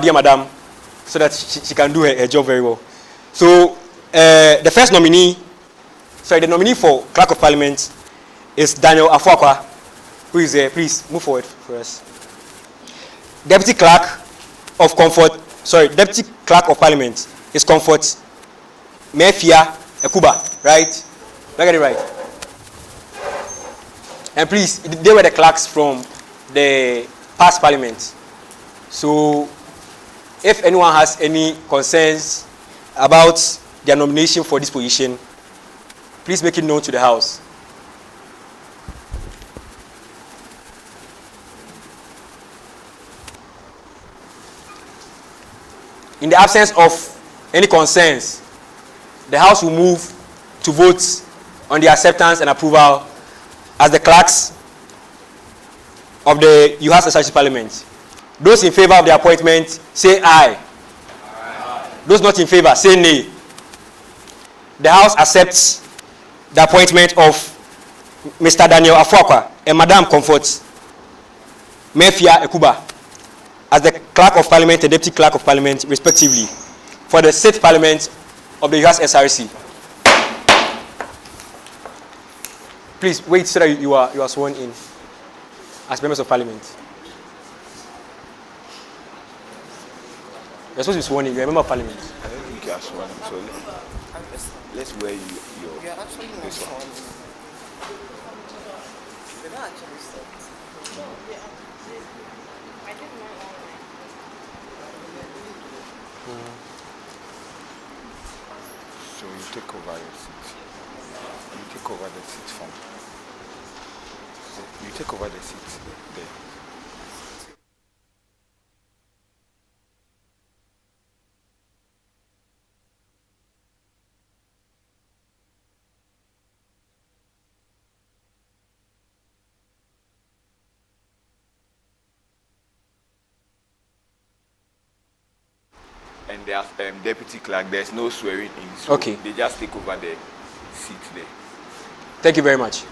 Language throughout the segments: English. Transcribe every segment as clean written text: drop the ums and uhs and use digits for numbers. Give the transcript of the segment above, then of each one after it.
dear madam, so that she can do her job very well. So the first nominee, the nominee for Clerk of Parliament is Daniel Afuakwa, who is there. Please move forward for us. Deputy Clerk of Parliament is Comfort Mefia Ekuba, right? Did I get it right? And please, they were the clerks from the past parliament. So if anyone has any concerns about their nomination for this position, please make it known to the House. In the absence of any concerns, the House will move to vote on the acceptance and approval as the clerks of the UHAS SRC Parliament. Those in favor of the appointment, say aye. Aye. Those not in favor, say nay. The House accepts the appointment of Mr. Daniel Afuakwa and Madam Comfort Mefia Ekuba as the Clerk of Parliament and Deputy Clerk of Parliament, respectively, for the 6th Parliament of the UHAS SRC. Please wait so that you are sworn in as members of Parliament. You're supposed to be sworn in. You're a member of Parliament. I don't think you are sworn in, so let's wear your. You're actually not sworn in. You're not actually sworn in. I did mine online. So you take over your seat. You take over the seat form. You take over the seat there. And there's deputy clerk, there's no swearing in, so okay. They just take over the seat there. Thank you very much.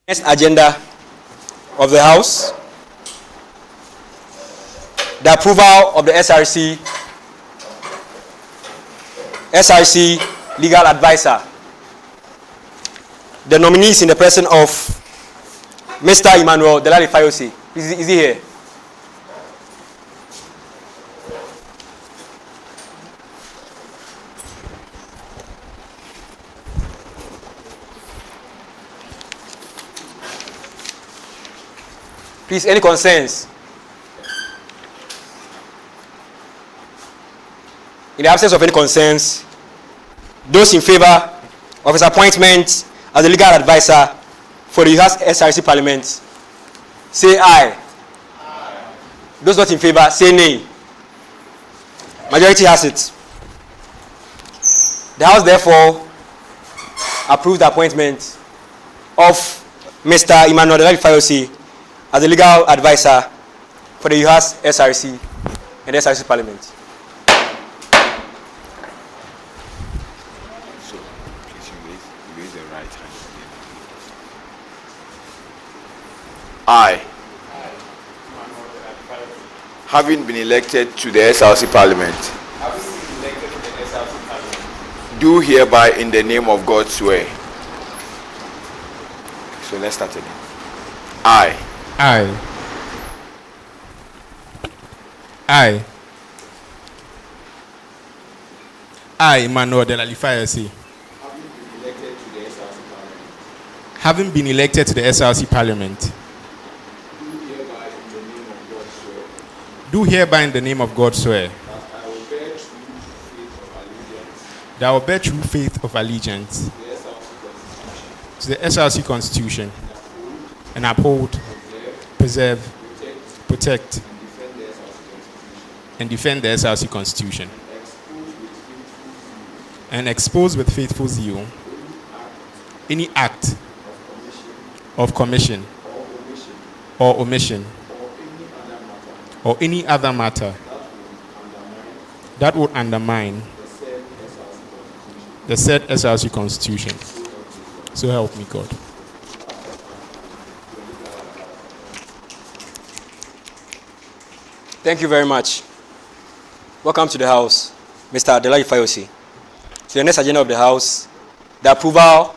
Next agenda of the House, the approval of the SRC legal advisor. The nominees in the person of Mr. Emmanuel Delali Fayose. Is he here? Please, any concerns? In the absence of any concerns, those in favor of his appointment as the legal advisor for the UHAS SRC Parliament, say aye. Aye. Those not in favor, say nay. Majority has it. The House therefore approves the appointment of Mr. Emmanuel Delali Fayose as the legal advisor for the UHAS SRC and the SRC Parliament. So, please you raise the right hand. I, having been elected to the SRC Parliament, do hereby in the name of God swear. So let's start again. I, Emmanuel Delali Fayose, having been elected to the SRC Parliament, do hereby in the name of God swear that I will bear true faith of allegiance to the SRC Constitution and uphold, preserve, protect, and defend the SRC Constitution, and expose with faithful zeal any act of commission or omission or any other matter that would undermine the said SRC Constitution. So help me God. Thank you very much. Welcome to the House, Mr. Adelaide Fayosi. To the next agenda of the House, the approval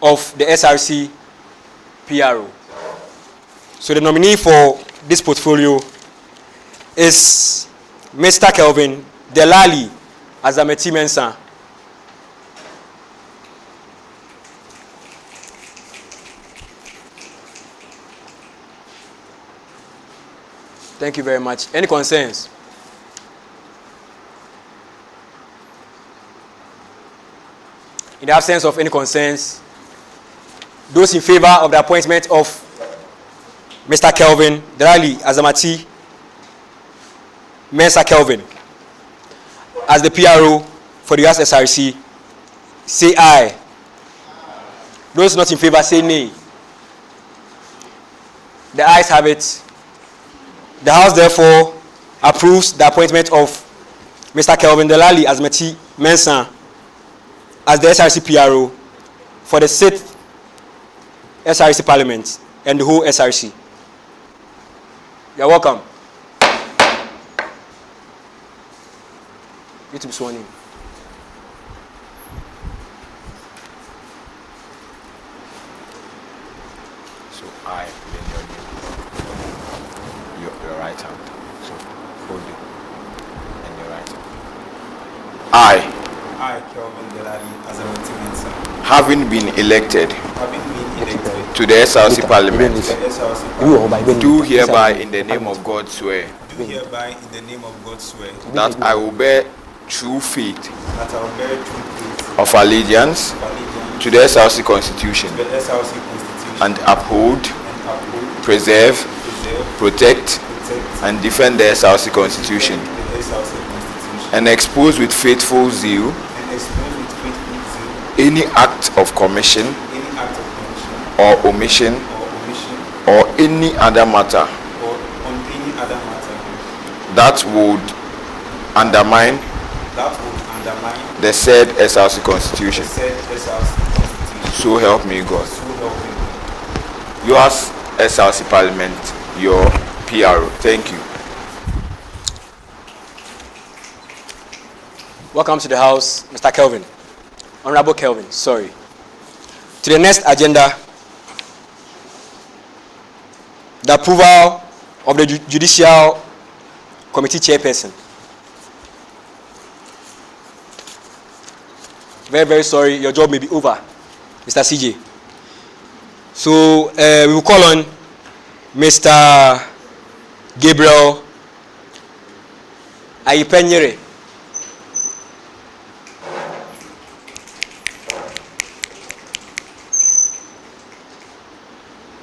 of the SRC PRO. So the nominee for this portfolio is Mr. Kelvin Delali Azameti Mensah. Thank you very much. Any concerns? In the absence of any concerns, those in favor of the appointment of Mr. Kelvin Delali Azamati Mensah Kelvin as the PRO for the UHAS SRC, say aye. Those not in favor, say nay. The ayes have it. The House therefore approves the appointment of Mr. Kelvin Delali Azamati Mensah as the SRC PRO for the 6th SRC Parliament and the whole SRC. You're welcome. You to be sworn in. So I, then your right hand. So hold it. And your right hand. I, Kelvin Delali Azamati Mensah, Having been elected to the SRC Parliament, the SRC do hereby in the name of God swear do hereby in the name of God swear that I will bear true faith that I will bear true faith of allegiance of allegiance to the SRC Constitution to the SRC Constitution and uphold, and uphold, preserve, preserve, protect, protect, and defend the SRC Constitution the SRC Constitution and expose with faithful zeal and expose with faithful zeal any act of commission any act of commission or omission or omission or any other matter or on any other matter that would undermine the said SRC Constitution. the said SRC Constitution. So help me God. So help me God. UHAS SRC Parliament, your PRO. Thank you. Welcome to the House, Mr. Kelvin. Honorable Kelvin, sorry. To the next agenda, the approval of the Judicial Committee Chairperson. Very, very sorry, your job may be over, Mr. CJ. So we will call on Mr. Gabriel Ayipenyere.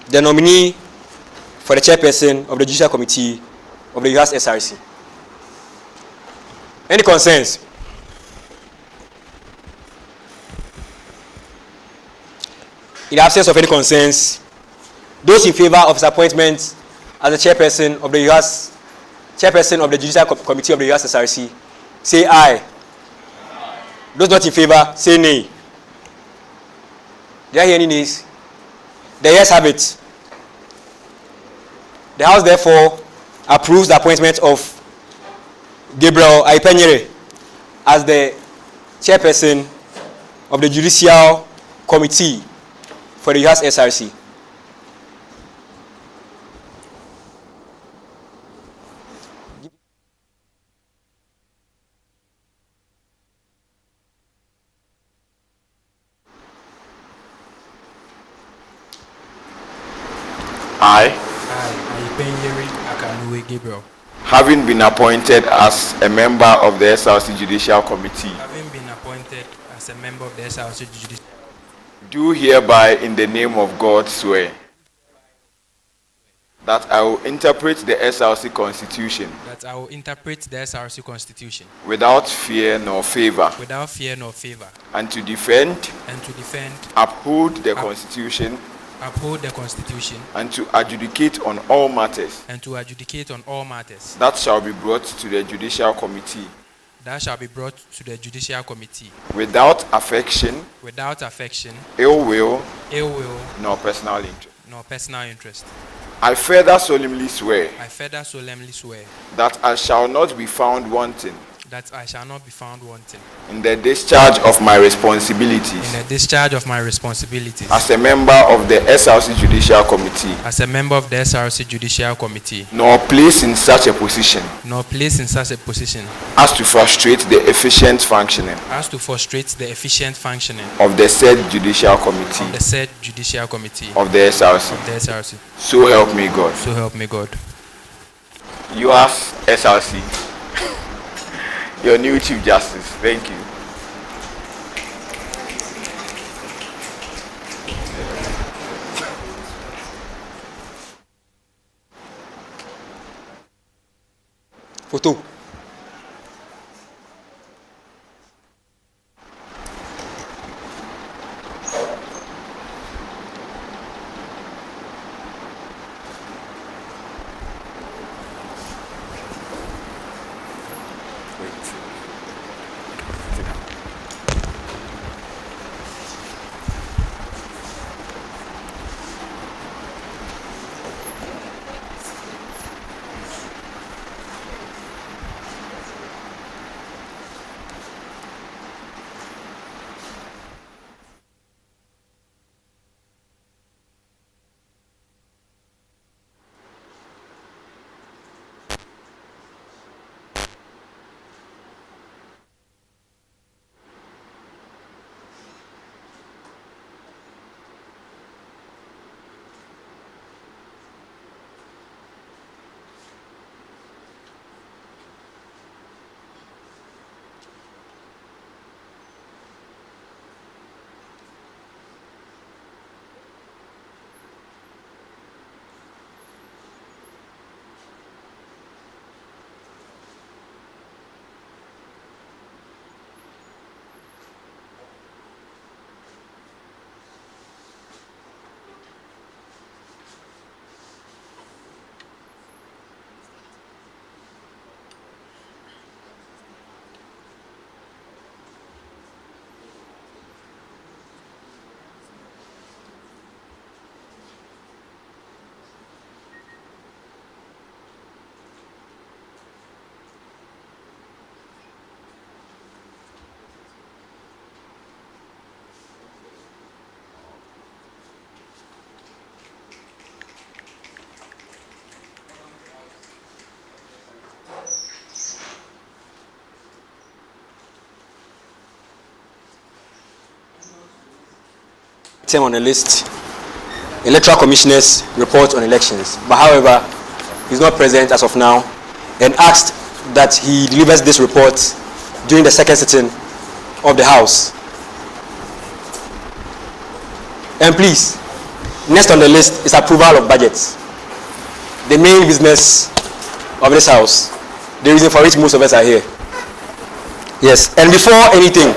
The nominee for the chairperson of the Judicial Committee of the UHAS SRC. Any concerns? In the absence of any concerns, those in favor of his appointment as the chairperson of the UHAS, chairperson of the Judicial Committee of the UHAS SRC, say aye. Those not in favor, say nay. Do I hear any nays? The ayes have it. The House therefore approves the appointment of Gabriel Ayipenyere as the chairperson of the Judicial Committee for the UHAS SRC. I, Ayipenyere Akanuwe Gabriel, having been appointed as a member of the SRC Judicial Committee, having been appointed as a member of the SRC Judicial, do hereby in the name of God swear that I will interpret the SRC Constitution that I will interpret the SRC Constitution without fear nor favor, without fear nor favor, and to defend, and to defend, uphold the Constitution uphold the Constitution, and to adjudicate on all matters and to adjudicate on all matters that shall be brought to the Judicial Committee that shall be brought to the Judicial Committee without affection, without affection, ill will, nor personal personal interest. I further solemnly swear I further solemnly swear that I shall not be found wanting that I shall not be found wanting in the discharge of my responsibilities in the discharge of my responsibilities as a member of the SRC Judicial Committee, as a member of the SRC Judicial Committee, nor placed in such a position as to frustrate the efficient functioning of the said Judicial Committee of the SRC. So help me God. So help me God. UHAS SRC, your new Chief Justice. Thank you. Photo. Item on the list, Electoral Commissioner's report on elections. But however, he's not present as of now and asked that he delivers this report during the second sitting of the House. And please, next on the list is approval of budgets. The main business of this House. The reason for which most of us are here. Yes, and before anything,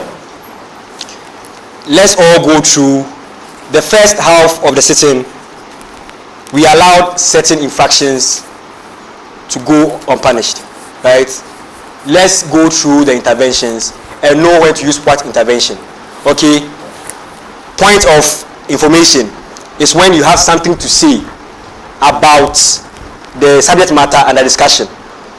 let's all go through the first half of the sitting. We allowed certain infractions to go unpunished, right? Let's go through the interventions and know when to use what intervention. Okay? Point of information is when you have something to say about the subject matter under discussion.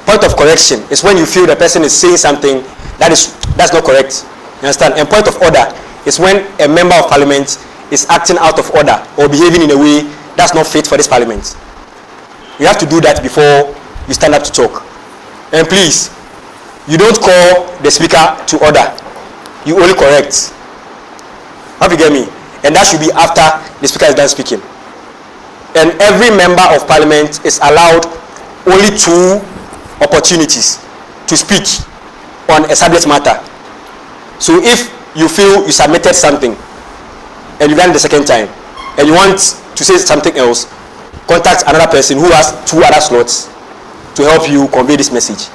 Point of correction is when you feel the person is saying something that's not correct. You understand? And point of order is when a member of parliament is acting out of order or behaving in a way that's not fit for this parliament. You have to do that before you stand up to talk. And please, you don't call the speaker to order. You only correct. How you get me? And that should be after the speaker is done speaking. And every member of parliament is allowed only 2 opportunities to speak on a subject matter. So if you feel you submitted something and you done it the second time and you want to say something else, contact another person who has 2 other slots to help you convey this message.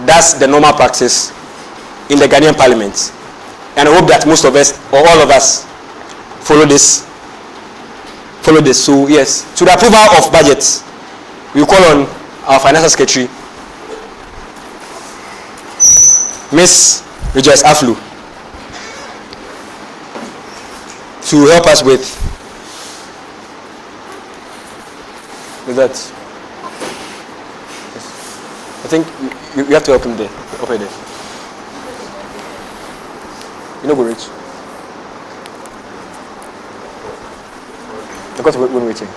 That's the normal practice in the Ghanaian parliament. And I hope that most of us or all of us follow follow this. So yes, to the approval of budgets, we call on our financial secretary, Miss Rejoice Aflu, to help us with that. Yes. I think you have to open there. Open there. You know, go rich. Because when we're reaching.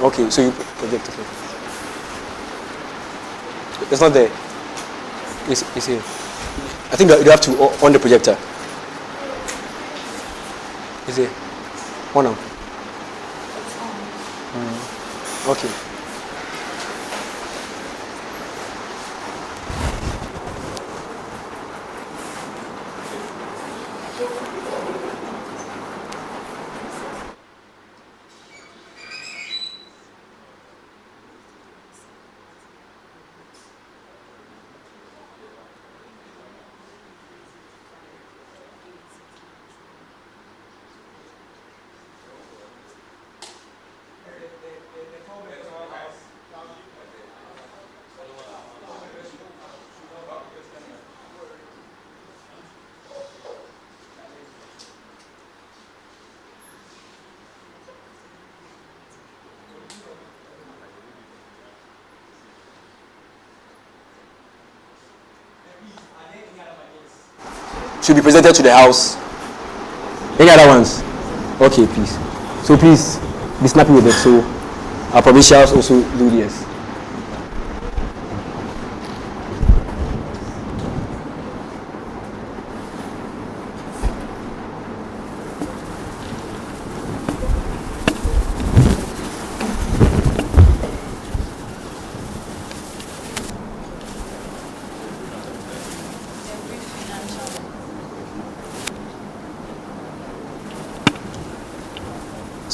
Okay, so you project. Okay. It's not there. It's here. I think you have to on the projector. Is it? On now. Okay. Should be presented to the House. Any other ones? Okay, please. So please be snappy with it. So our provincials also do this.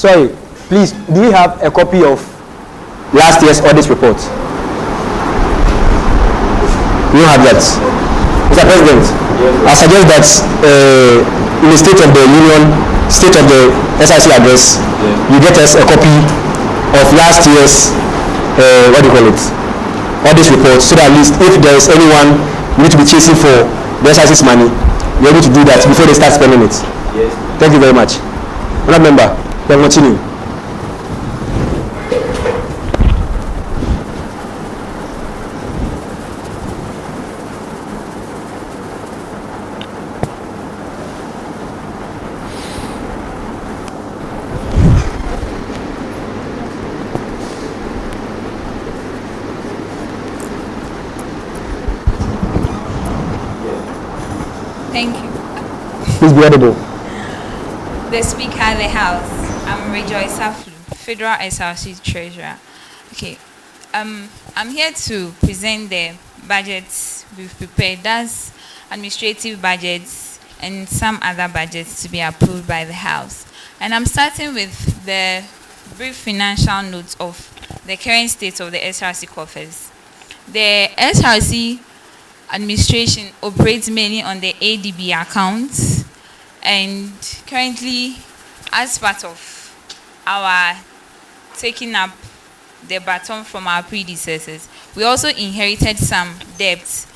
Sorry, please, do we have a copy of last year's audit report? We don't have that. Mr. President, I suggest that in the State of the Union, State of the SRC address, you get us a copy of last year's, audit report, so that at least if there is anyone we need to be chasing for the SRC's money, we're able to do that before they start spending it. Yes. Thank you very much. Honourable Member. Then continue. Thank you. Please be audible. The Speaker of the House. I'm Rejoice Aflu, Federal SRC Treasurer. Okay, I'm here to present the budgets we've prepared. That's administrative budgets and some other budgets to be approved by the House. And I'm starting with the brief financial notes of the current state of the SRC coffers. The SRC administration operates mainly on the ADB accounts, and currently, as part of our taking up the baton from our predecessors, we also inherited some debts.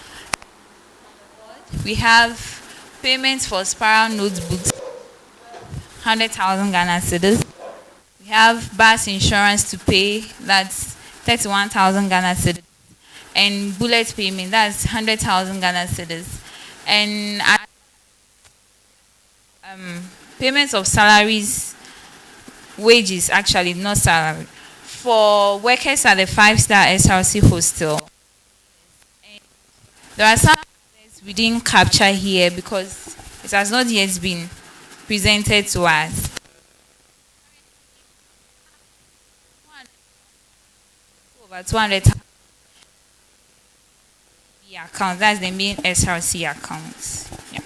We have payments for spiral notebooks, 100,000 Ghana cedis. We have bus insurance to pay, that's 31,000 Ghana cedis. And bullet payment, that's 100,000 Ghana cedis. And payments of salaries, wages actually, not salary, for workers at the 5-star SRC hostel. And there are some we didn't capture here because it has not yet been presented to us. Over 200,000 account, that's the main SRC accounts. Yeah.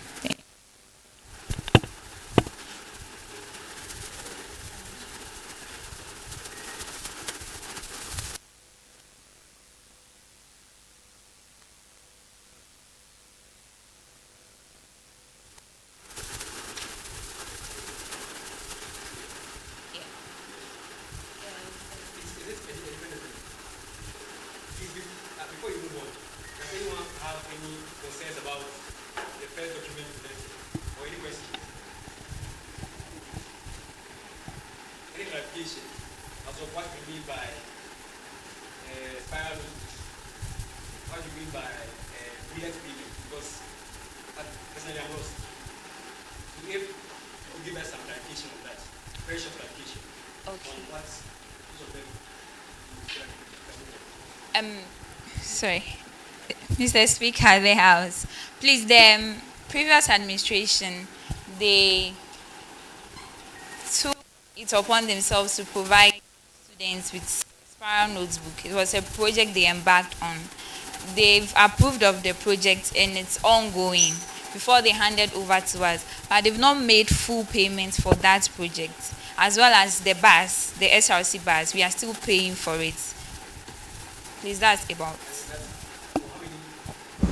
of what you mean by spiral notes. What do you mean by bullet payment? Because personally I'm lost. So if you give us some clarification on that, very short clarification. Okay. On what each of them. Sorry, Mr. Speaker, the House. Please, the previous administration, they took it upon themselves to provide students with spiral notebook. It was a project they embarked on. They've approved of the project and it's ongoing before they handed over to us, but they've not made full payments for that project, as well as the bus, the SRC bus. We are still paying for it. Please, that's about.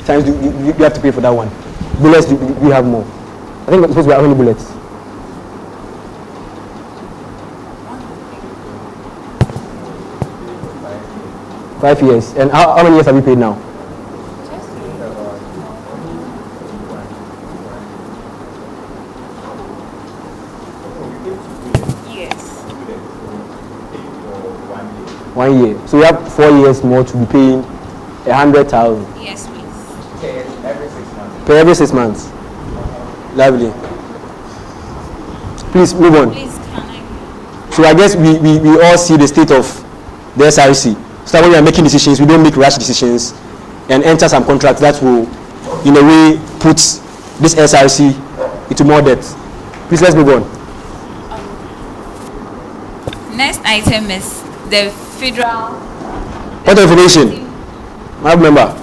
Times do you have to pay for that one? Bullets, do you have more? I think it's supposed to be how many bullets? Five years. And how many years have you paid now? Yes. 1 year. So you have 4 years more to be paying 100,000. Yes, please. Every 6 months. Per every 6 months. Lovely. Please move on. Please, can I? So I guess we all see the state of the SRC. So that when we are making decisions, we don't make rash decisions and enter some contracts that will, in a way, put this SRC into more debt. Please, let's move on. Next item is the federal. What information? Madam Member.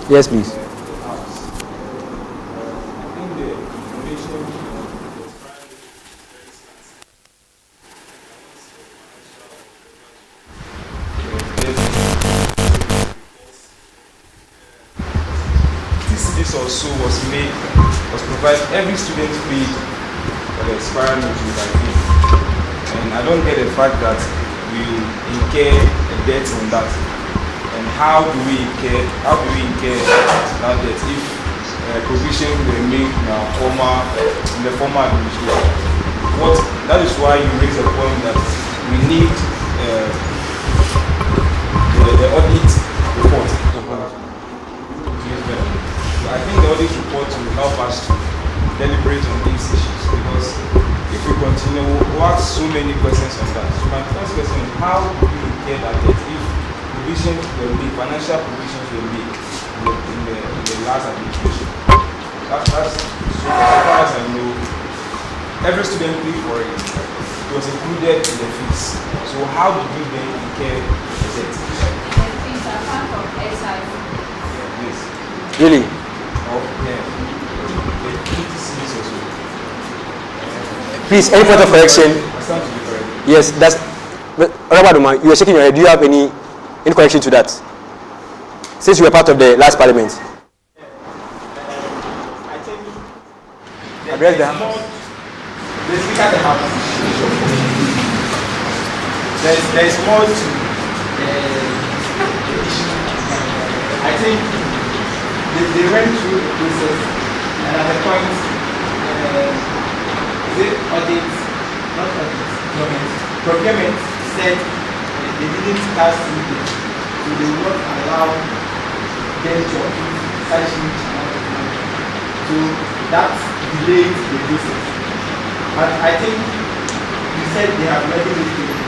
Yes, please. This also was provided every student paid for the spiral notebook, I think. And I don't get the fact that we incur a debt on that. And how do we incur that debt if provisions were made in the former administration? That is why you raise the point that we need the audit report. I think the audit report will help us to deliberate on these issues, because if we continue, we'll ask so many questions on that. So my first question is, how do we get that debt if provisions were made, financial provisions were made in the last administration? So as far as I know, every student paid for it. It was included in the fees. So how did we then incur the debt? The fees are part of SRC. Yes. Really? Please, any point of correction? Yes, that's. Rabaduma, you were shaking your head. Do you have any correction to that? Since you were part of the last parliament. I think Address the House. The Speaker of the House. There is more to the issue. I think they went through the process, and at the point, procurement said they didn't pass through it, so they will not allow them to approve such huge amount of money. So that delayed the process. But I think you said they have already made payment,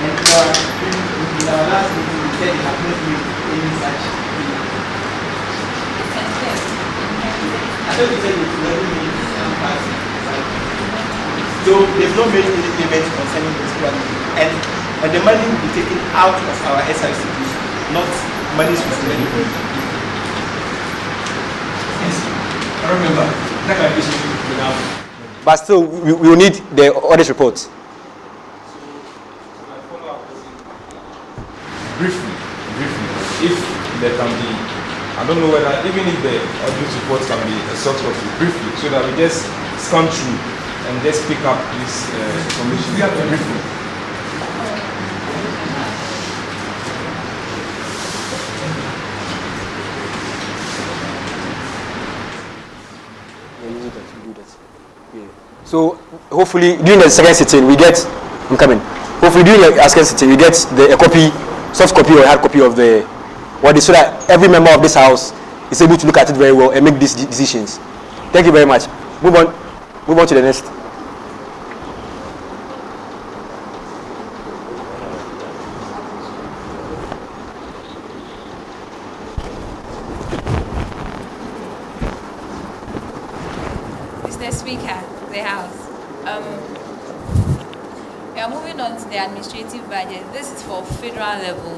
and in our last meeting we said they have not made any such payment. I thought you said they've already made some parts. So they've not made any payments concerning this plan, and the money will be taken out of our SRC, not money from anybody. Yes, I remember. That can be now. But still, we will need the audit report. Briefly, if there can be, I don't know whether, even if the audit report can be a sort of briefly, so that we just scan through and just pick up this information. We have to briefly. So hopefully during the second sitting we get. I'm coming. Hopefully during the second sitting we get a copy, soft copy or hard copy of the what is, so that every member of this house is able to look at it very well and make these decisions. Thank you very much. Move on to the next. Mr. Speaker, the House. We are moving on to the administrative budget. This is for federal level,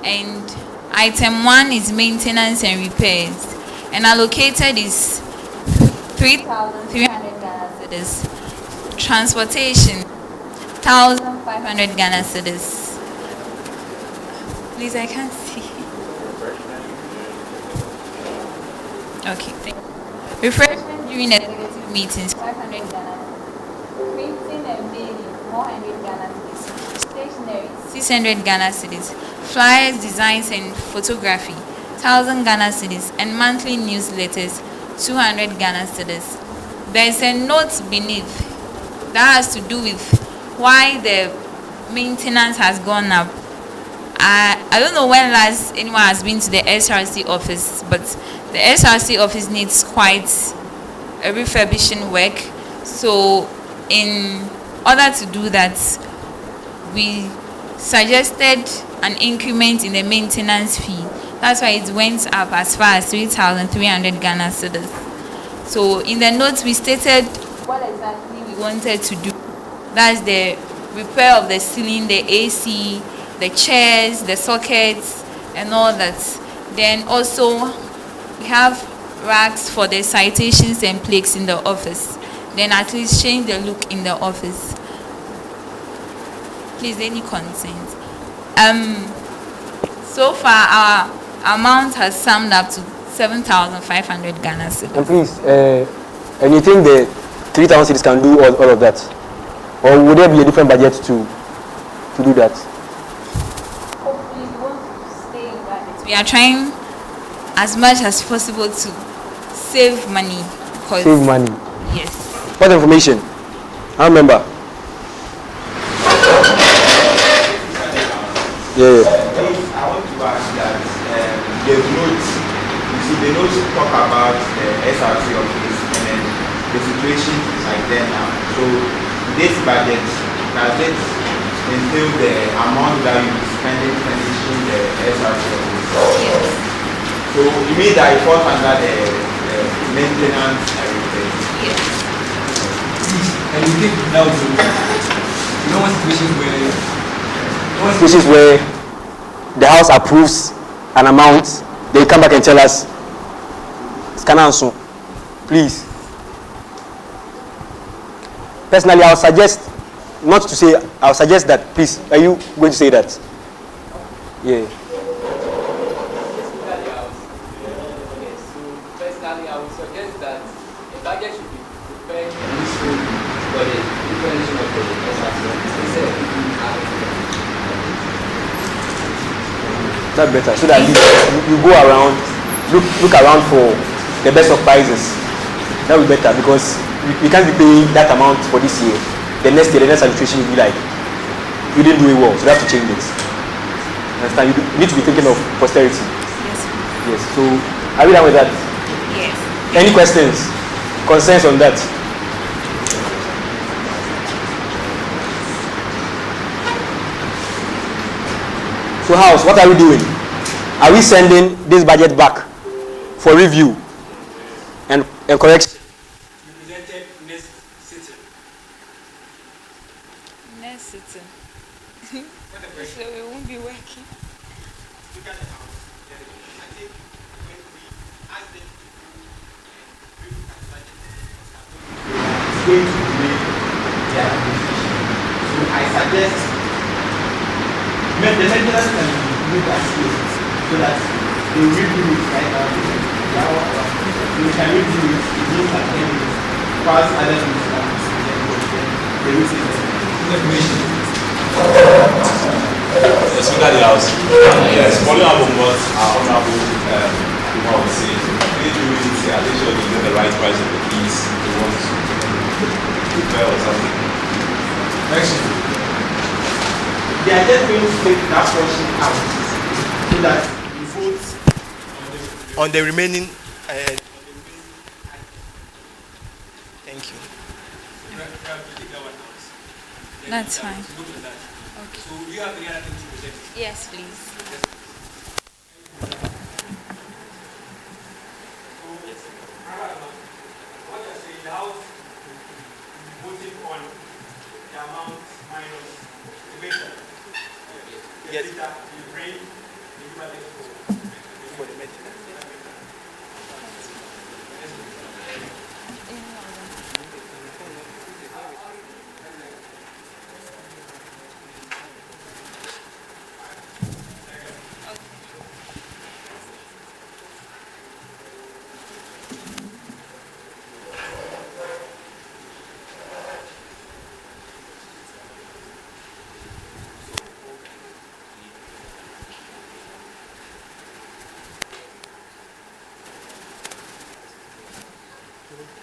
and item 1 is maintenance and repairs, and allocated is 3,300 Ghana cedis. Transportation, 1,500 Ghana cedis. Please, I can't see. Okay, thank you. Refreshment during executive meetings, 500 Ghana. Printing and mailing, 400 Ghana cedis. Stationery, 600 Ghana cedis. Flyers, designs and photography, 1,000 Ghana cedis. And monthly newsletters, 200 Ghana cedis. There is a note beneath that has to do with why the maintenance has gone up. I don't know when last anyone has been to the SRC office, but the SRC office needs quite a refurbishing work. So in order to do that, we suggested an increment in the maintenance fee. That's why it went up as far as 3,300 Ghana cedis. So in the notes we stated what exactly we wanted to do. That's the repair of the ceiling, the AC, the chairs, the sockets, and all that. Then also we have racks for the citations and plaques in the office. Then at least change the look in the office. Please, any concerns? So far our amount has summed up to 7,500 Ghana cedis. And please, and you think the 3,000 cedis can do all of that? Or would there be a different budget to do that? Hopefully we want to stay in budget. We are trying as much as possible to save money. Save money? Yes. What information? I remember. Yeah. I want to ask that the notes, you see, the notes talk about the SRC of UHAS and then the situation is like that now. So this budget, does it entail the amount that you spending finishing the SRC of UHAS? Yes. So you mean that it falls under the maintenance and repair? Yes. And you think that would be, you know what Situations where the house approves an amount, they come back and tell us, Scananso, please. Personally, I'll suggest, not to say, I'll suggest that, please, are you going to say that? Yeah. Personally, I would suggest that a budget should be prepared for the implementation of the SRC instead of That's better, so that you go around, look around for the best of prices. That will be better, because we can't be paying that amount for this year. The next year, the next administration will be like, you didn't do it well, so you have to change it. Understand? You need to be thinking of posterity. Yes. Yes. So, are we done with that? Yes. Any questions, concerns on that? So, House, what are we doing? Are we sending this budget back for review and correction? presented next sitting. Next sitting. So we won't be working. Look at the house. I think when we ask them to do and review the budget, It's going to make their decision. So I suggest the maintenance can be looked at so that they will review it right now. We can review it, it means at 10 minutes. Whilst others will start they will say information. The Speaker of the House. Yes, following up on what our Honorable Akuma was saying, we need to really say, I think sure they get the right price of the keys they want to. prepare or something. Next year. They are just going to take that portion out so that we vote on the remaining. Thank you. That's fine. Okay. So you have any other thing to present? Yes, please. What you're saying, the House voting on the amount minus the measure. Yes. You bring the budget for the maintenance.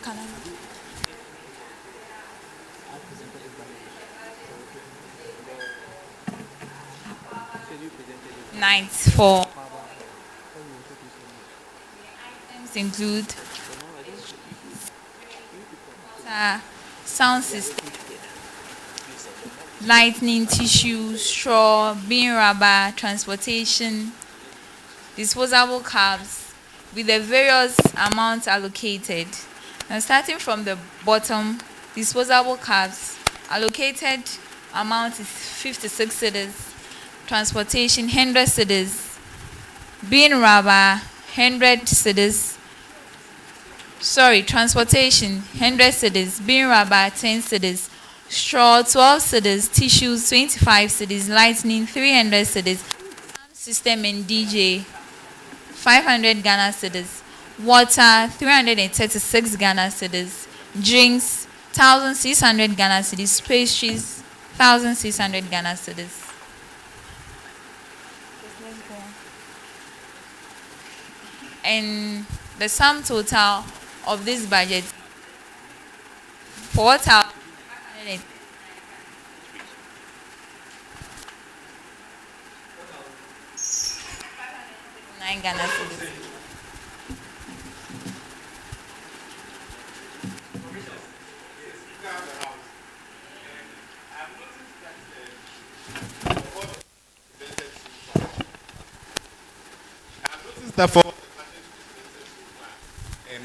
Can I? Nights for items include sound system, lightning, tissue, straw, bean rubber, transportation, disposable cups with the various amounts allocated. Now starting from the bottom, disposable cups allocated amount is 56 cedis, transportation 100 cedis, bean rubber 100 cedis, transportation 100 cedis, bean rubber 10 cedis, straw 12 cedis, tissues 25 cedis, lightning 300 cedis, sound system and DJ 500 Ghana cedis, water 336 Ghana cedis, drinks 1,600 Ghana cedis, pastries 1,600 Ghana cedis. And the sum total of this budget for water 9 Ghana cedis. Therefore,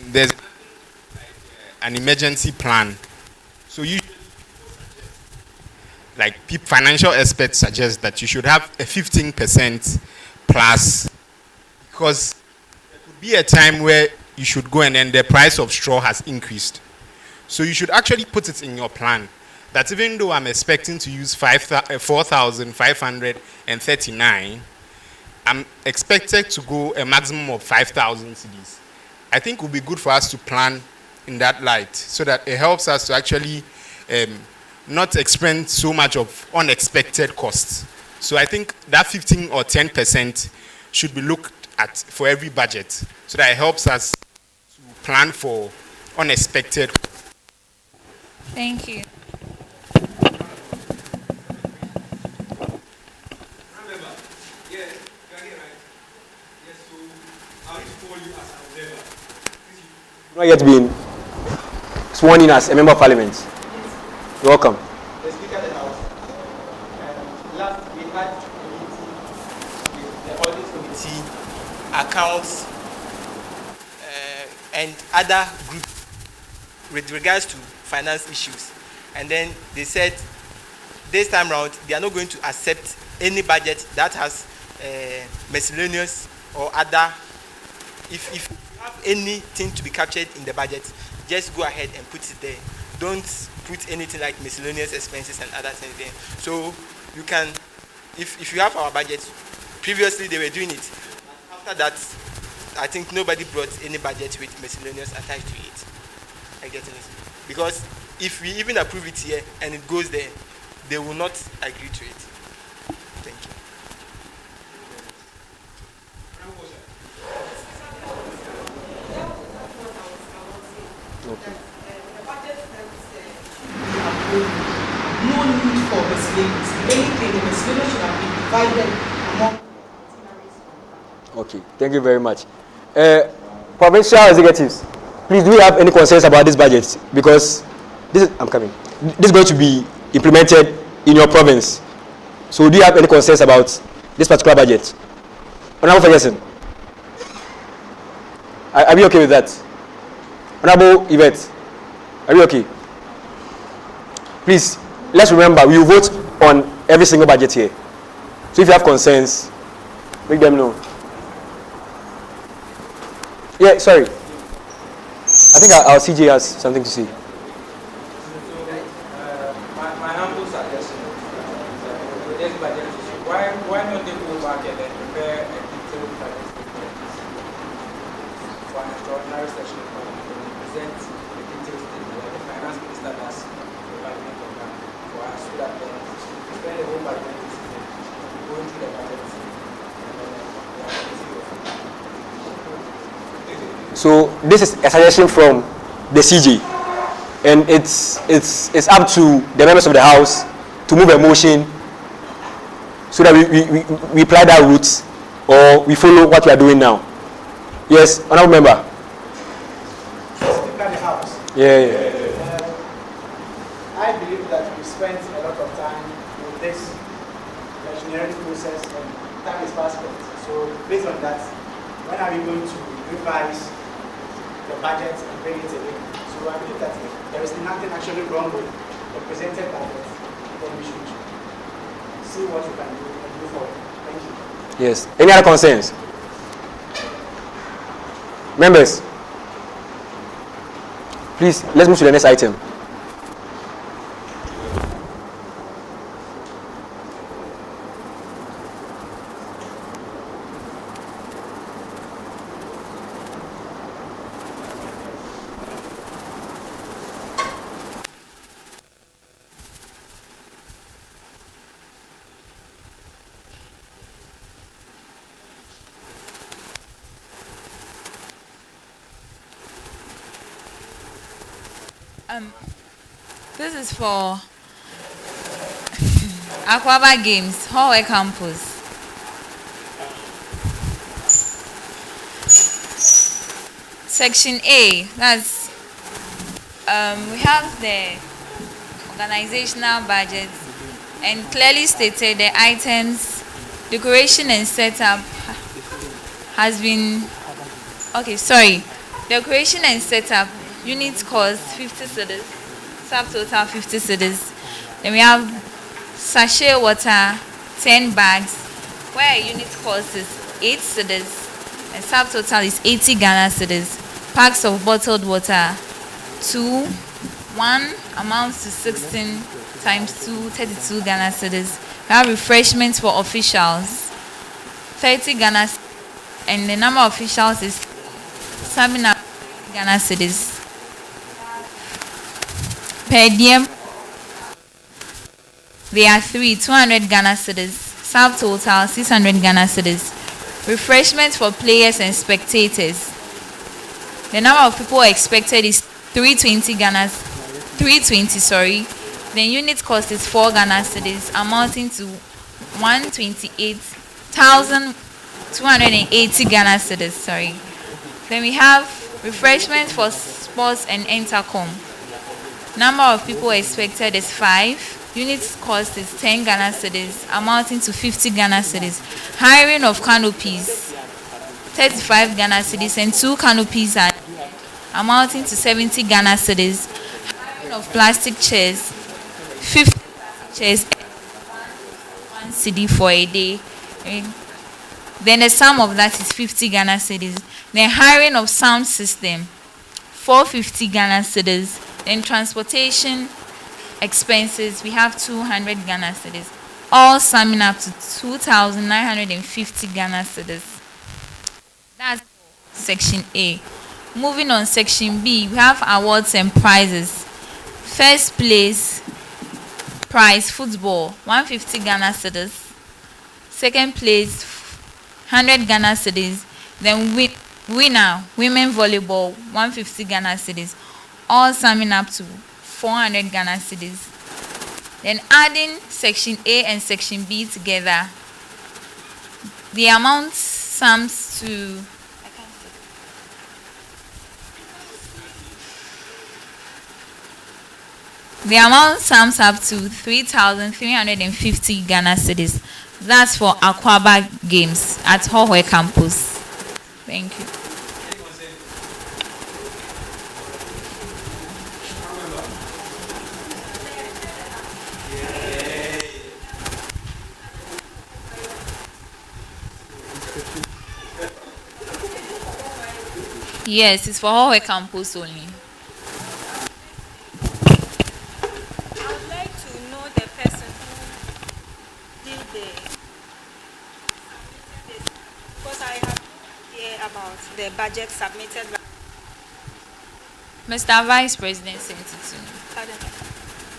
there's an emergency plan. So you, like financial experts suggest that you should have a 15% plus, because there could be a time where you should go and then the price of straw has increased. So you should actually put it in your plan that even though I'm expecting to use 4,539, I'm expected to go a maximum of 5,000 cedis. I think it would be good for us to plan in that light so that it helps us to actually not expend so much of unexpected costs. So I think that 15 or 10% should be looked at for every budget so that it helps us to plan for unexpected. Thank you. Not yet been sworn in as a member of parliament. You're welcome. The Speaker of the House. Last we had a meeting with the audit committee, accounts, and other groups with regards to finance issues. And then they said this time around they are not going to accept any budget that has miscellaneous or other. If you have anything to be captured in the budget, just go ahead and put it there. Don't put anything like miscellaneous expenses and other things there. So you can, if you have our budget, previously they were doing it. After that, I think nobody brought any budget with miscellaneous attached to it. I get it. Because if we even approve it here and it goes there, they will not agree to it. Thank you. Okay. no need for miscellaneous. If anything, the miscellaneous should have been divided among. Okay, thank you very much. Provincial executives, please, do you have any concerns about this budget? Because this is going to be implemented in your province. So do you have any concerns about this particular budget? Honorable Ferguson, are we okay with that? Honorable Yvette, are we okay? Please, let's remember, we will vote on every single budget here. So if you have concerns, make them know. Yeah, sorry. I think our CJ has something to say. My humble suggestion with this budget issue, why not they go back and then prepare a detailed budget statement for an extraordinary session of Parliament and present a detailed statement like the finance minister does the Parliament of Ghana for us, so that then we spend the whole budget season going through the budget and then So this is a suggestion from the CJ, and it's up to the members of the House to move a motion so that we apply that route, or we follow what we are doing now. Yes, honorable member. Speaker of the House. Yeah. I believe that we spent a lot of time with this engineering process and time is fast spent. So based on that, when are we going to revise the budget and bring it again? So I believe that if there is nothing actually wrong with the presented budget, then we should see what we can do and move forward. Thank you. Yes. Any other concerns? Members, please, let's move to the next item. This is for Aquaba Games, Hallway Campus. Section A, that's we have the organizational budget, and clearly stated the items, decoration and setup has been decoration and setup unit cost 50 cedis, subtotal 50 cedis. Then we have sachet water 10 bags, where unit cost is 8 cedis and subtotal is 80 Ghana cedis. Packs of bottled water 2, 1 amounts to 16 times 2, 32 Ghana cedis. We have refreshments for officials 30 Ghana cedis, and the number of officials is 7 Ghana cedis. Per diem, there are 200 Ghana cedis, subtotal 600 Ghana cedis. Refreshments for players and spectators. The number of people expected is 320. The unit cost is 4 Ghana cedis, amounting to 128,280 Ghana cedis. Then we have refreshments for sports and intercom. Number of people expected is 5. Unit cost is 10 Ghana cedis, amounting to 50 Ghana cedis. Hiring of canopies, 35 Ghana cedis, and 2 canopies are amounting to 70 Ghana cedis. Hiring of plastic chairs, 50 chairs, 1 cedi for a day. Then the sum of that is 50 Ghana cedis. Then hiring of sound system, 450 Ghana cedis. Then transportation expenses, we have 200 Ghana cedis, all summing up to 2,950 Ghana cedis. That's section A. Moving on, section B, we have awards and prizes. First place prize, football, 150 Ghana cedis. Second place, 100 Ghana cedis. Then winner, women volleyball, 150 Ghana cedis, all summing up to 400 Ghana cedis. Then adding section A and section B together, the amount sums to the amount sums up to 3,350 Ghana cedis. That's for Aquaba Games at Hohoe campus. Thank you. Yes, it's for Hohoe campus only. I would like to know the person who did because I have here about the budget submitted. Mr. Vice President sent it to me. Pardon?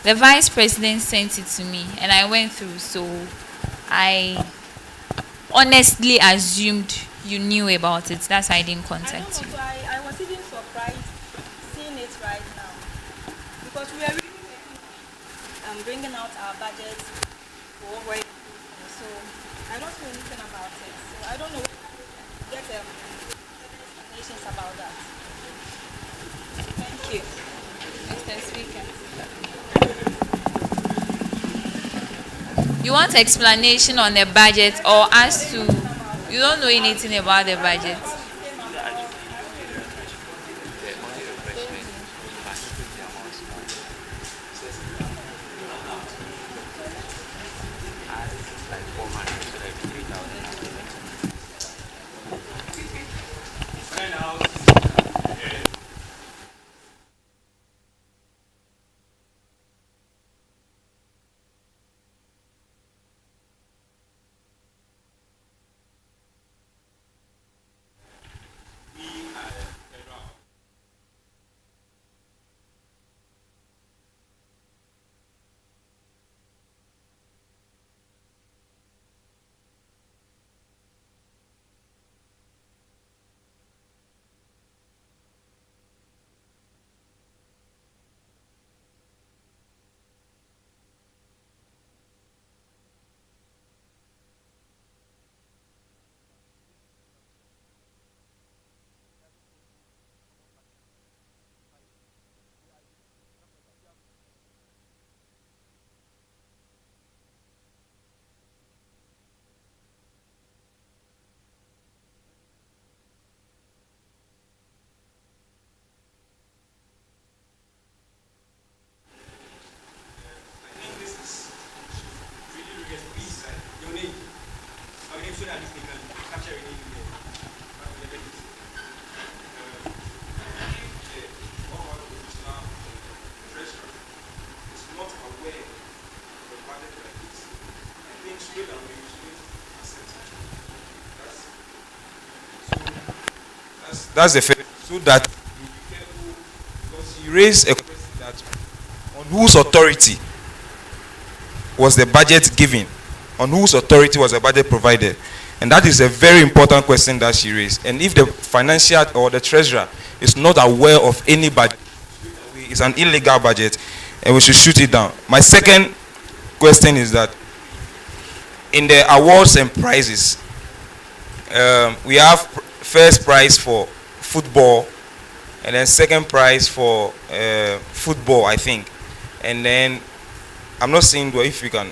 The Vice President sent it to me and I went through, so I honestly assumed you knew about it. That's why I didn't contact you. I was even surprised seeing it right now because we are really bringing out our budget for work. So I don't know anything about it. So I don't know get explanations about that. Thank you. Mr. Speaker. You want explanation on the budget or as to you don't know anything about the budget? That's the fact. So that you be careful because you raise a question that on whose authority was the budget given? On whose authority was the budget provided? And that is a very important question that she raised. And if the financial or the treasurer is not aware of any budget, it's an illegal budget and we should shoot it down. My second question is that in the awards and prizes, we have first prize for football and then second prize for football, I think. And then I'm not saying if we can.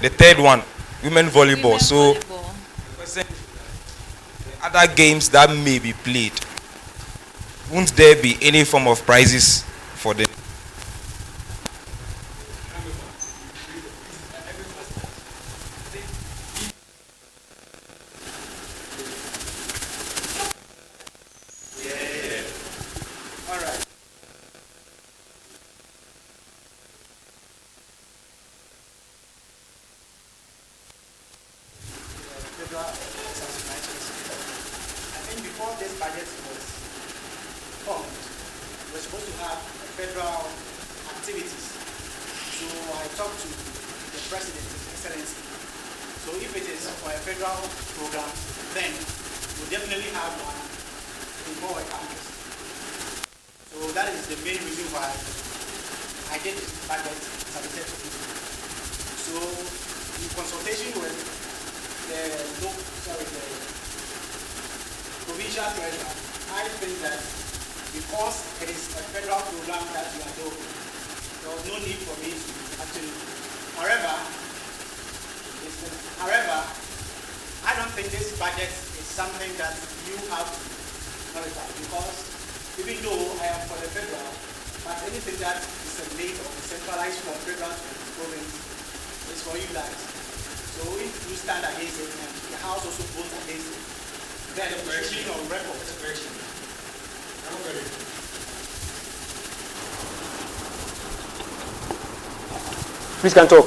The third one, women volleyball. So the other games that may be played, won't there be any form of prizes for them? Mr. Treasurer, I think that because it is a federal program that we are doing, there was no need for me to actually. However, I don't think this budget is something that you have to verify, because even though I am for the federal, but anything that is a late or centralized from federal to province is for you guys. So if you stand against it and the House also votes against it, then it should be on record. Please can talk.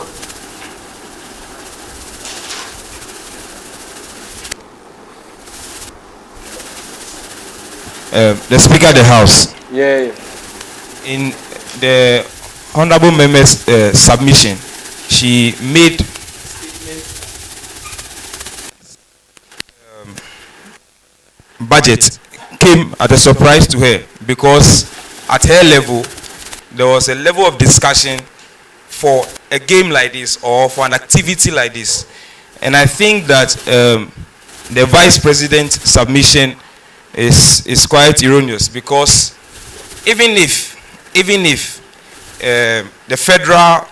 The Speaker of the House. Yeah. In the Honorable Member's submission, she made budget came at a surprise to her, because at her level there was a level of discussion for a game like this or for an activity like this, and I think that the Vice President's submission is quite erroneous, because even if the federal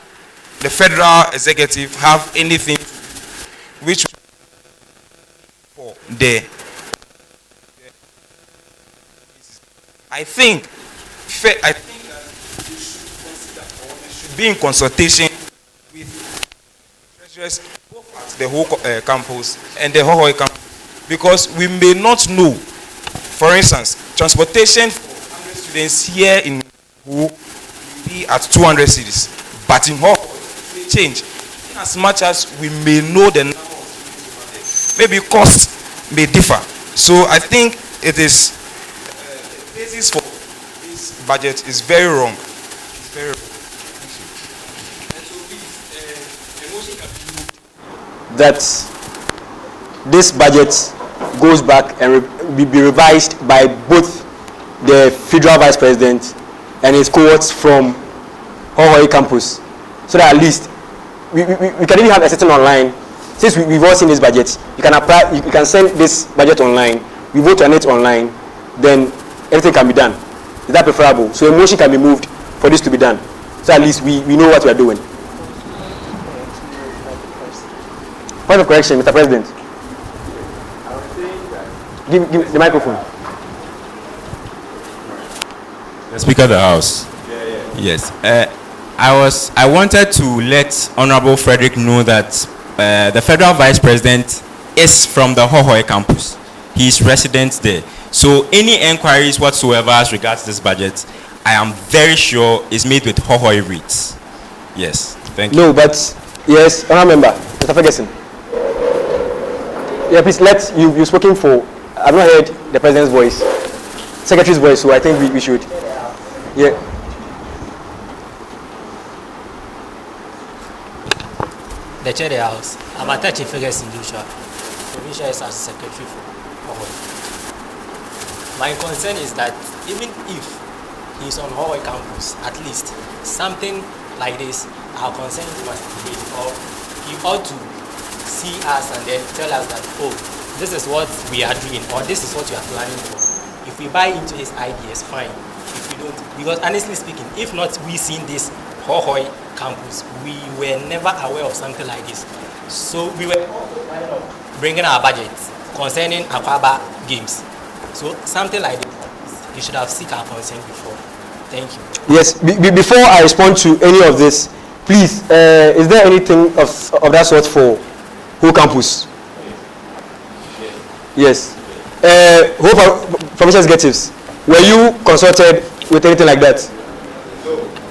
executive have anything which for the I think that we should consider, or we should be in consultation with treasurers both at the whole campus and the whole campus, because we may not know. For instance, transportation for 100 students here in Hu will be at 200 cedis, but in Ho may change. In as much as we may know the number of students, maybe costs may differ. So I think it is the basis for this budget is very wrong. It's very wrong. And so please, a motion can be moved that this budget goes back and be revised by both the federal vice president and his cohorts from Hohoi campus, so that at least we can even have a session online. Since we've all seen this budget, you can apply, you can send this budget online, we vote on it online, then everything can be done. Is that preferable? So a motion can be moved for this to be done, so at least we know what we are doing. Point of correction, Mr. President. Give the microphone. The Speaker of the House. Yes. I wanted to let Honorable Frederick know that the Federal Vice President is from the Hohoi campus. He is resident there. So any enquiries whatsoever as regards this budget, I am very sure is made with Hohoi rates. Yes. Thank you. No, but yes, Honourable Member, Mr. Ferguson. Yeah, please you've spoken for. I've not heard the President's voice, Secretary's voice, so I think we should. Yeah. The Chair of the House, I'm attached to Ferguson Joshua, Provincial SRC Secretary for Hohoi. My concern is that even if he's on Hohoi campus, at least something like this, our concerns must be made, or he ought to see us and then tell us that, oh, this is what we are doing, or this is what we are planning for. If we buy into his ideas, fine. If we don't, because honestly speaking, if not we seen this Hohoi campus, we were never aware of something like this. So we were bringing our budget concerning Akwaba games. So something like this, you should have seek our consent before. Thank you. Yes. Before I respond to any of this, please, is there anything of that sort for whole campus? Yes. Whole provincial executives, were you consulted with anything like that?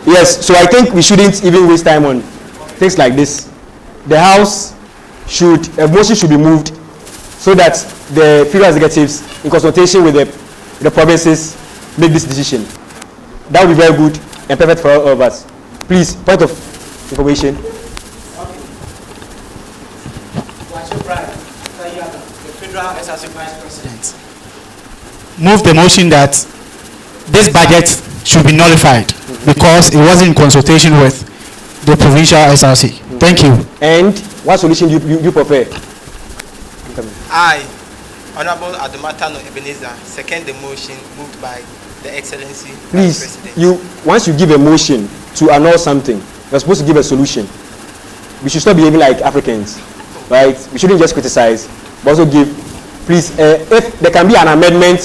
Yes. So I think we shouldn't even waste time on things like this. The House a motion should be moved so that the federal executives, in consultation with the provinces, make this decision. That would be very good and perfect for all of us. Please, point of information. Federal SRC Vice President move the motion that this budget should be nullified because it wasn't in consultation with the provincial SRC. Thank you. And what solution do you prefer? I, Honorable Adomatano Ebenezer, second the motion moved by the Excellency Please, Vice President. once you give a motion to annul something, you're supposed to give a solution. We should stop behaving like Africans, right? We shouldn't just criticize, but also give. Please, if there can be an amendment,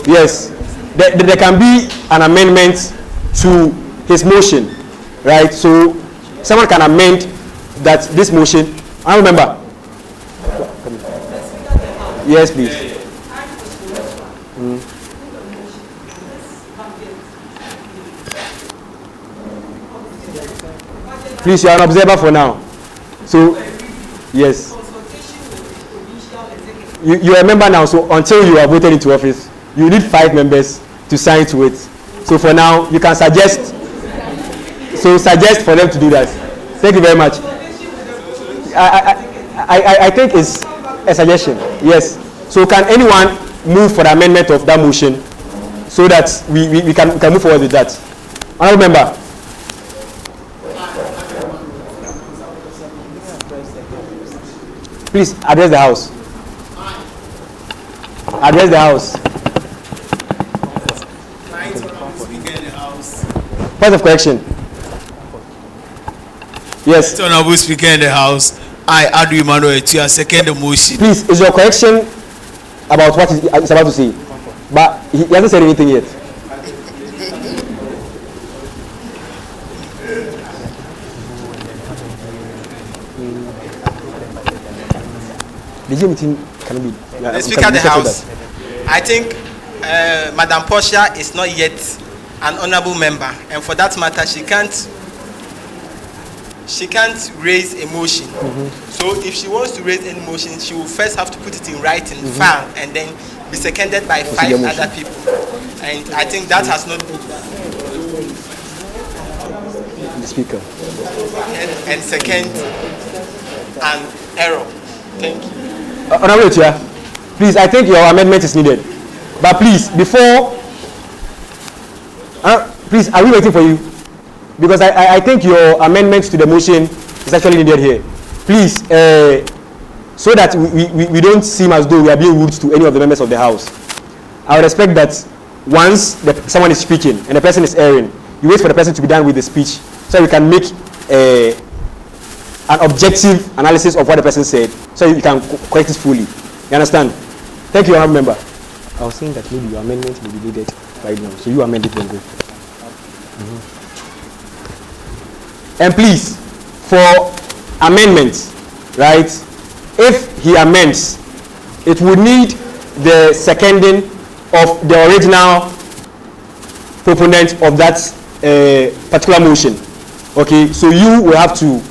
yes, there can be an amendment to his motion, right? So someone can amend that this motion. I remember. Yes, please. Please, you are an observer for now. So, yes. You are a member now, so until you are voted into office, you need 5 members to sign to it. So for now, you can suggest. So suggest for them to do that. Thank you very much. I think it's a suggestion. Yes. So can anyone move for the amendment of that motion so that we can move forward with that? Honourable member. Please address the house. Address the house. Point of correction. Yes. Honorable Speaker in the House, I, Adu Emmanuel, to second the motion. Please, is your correction about what he's about to say? But he hasn't said anything yet. The G meeting can be. The Speaker of the House, I think Madam Portia is not yet an honourable member, and for that matter, she can't raise a motion. So if she wants to raise any motion, she will first have to put it in writing, file, and then be seconded by 5 other people. And I think that has not been done. The Speaker. And second, an error. Thank you. Honourable Chair, please, I think your amendment is needed. But please, before, please, are we waiting for you? Because I think your amendment to the motion is actually needed here. Please, so that we don't seem as though we are being rude to any of the members of the House, I would expect that once someone is speaking and the person is erring, you wait for the person to be done with the speech so we can make an objective analysis of what the person said so you can correct it fully. You understand? Thank you, Honourable Member. I was saying that maybe your amendment will be needed right now, so you amend it then go. And please, for amendments, right, if he amends, it would need the seconding of the original proponent of that particular motion. Okay, so you will have to,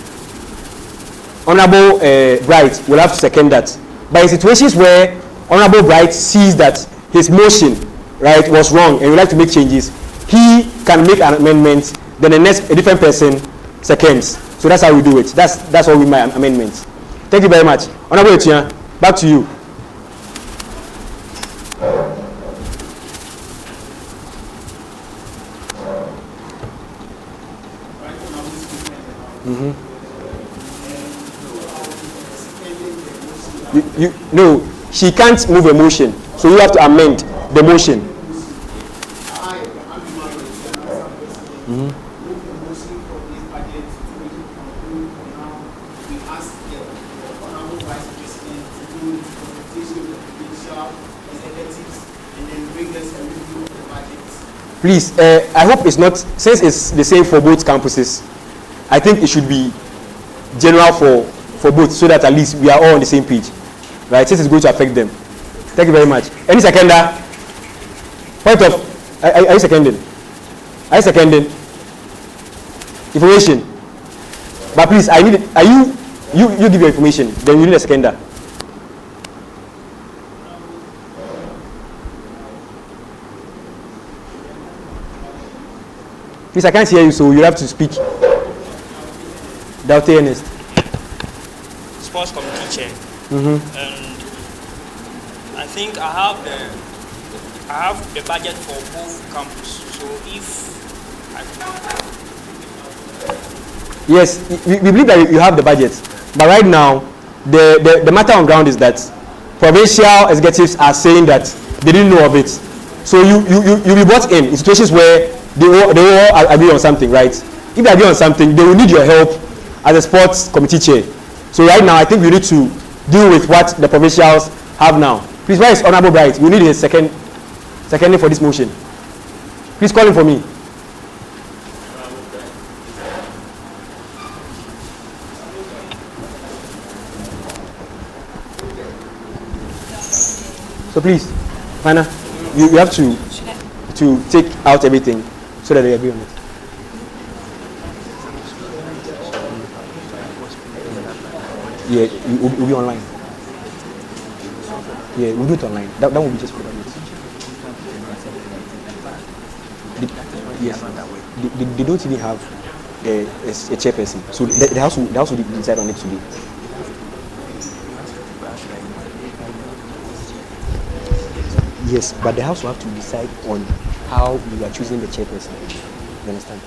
Honourable Bright will have to second that. But in situations where Honourable Bright sees that his motion, right, was wrong and would like to make changes, he can make an amendment, then a different person seconds. So that's how we do it. That's all with my amendments. Thank you very much. Honourable Etienne, back to you. No, she can't move a motion, so you have to amend the motion. Please, I hope it's not, since it's the same for both campuses, I think it should be general for both, so that at least we are all on the same page, right? Since it's going to affect them. Thank you very much. Any seconder? Point of, are you seconding? Are you seconding? Information. But please, I need it. Are you give your information, then you need a seconder. Please, I can't hear you, so you have to speak. Doubt Ernest. Sports committee chair. And I think I have the budget for both campuses. So if yes, we believe that you have the budget, but right now the matter on ground is that provincial executives are saying that they didn't know of it. So you'll be brought in situations where they all agree on something, right? If they agree on something, they will need your help as a sports committee chair. So right now, I think we need to deal with what the provincials have now. Please, where is Honorable Bright? We need a secondly for this motion. Please call him for me. So please, Mana, you have to take out everything so that they agree on it. Yeah, we'll be online. Yeah, we'll do it online. That will be just for that. Yes. They don't even have a chairperson. So the house will decide on it today. Yes, but the house will have to decide on how you are choosing the chairperson. You understand?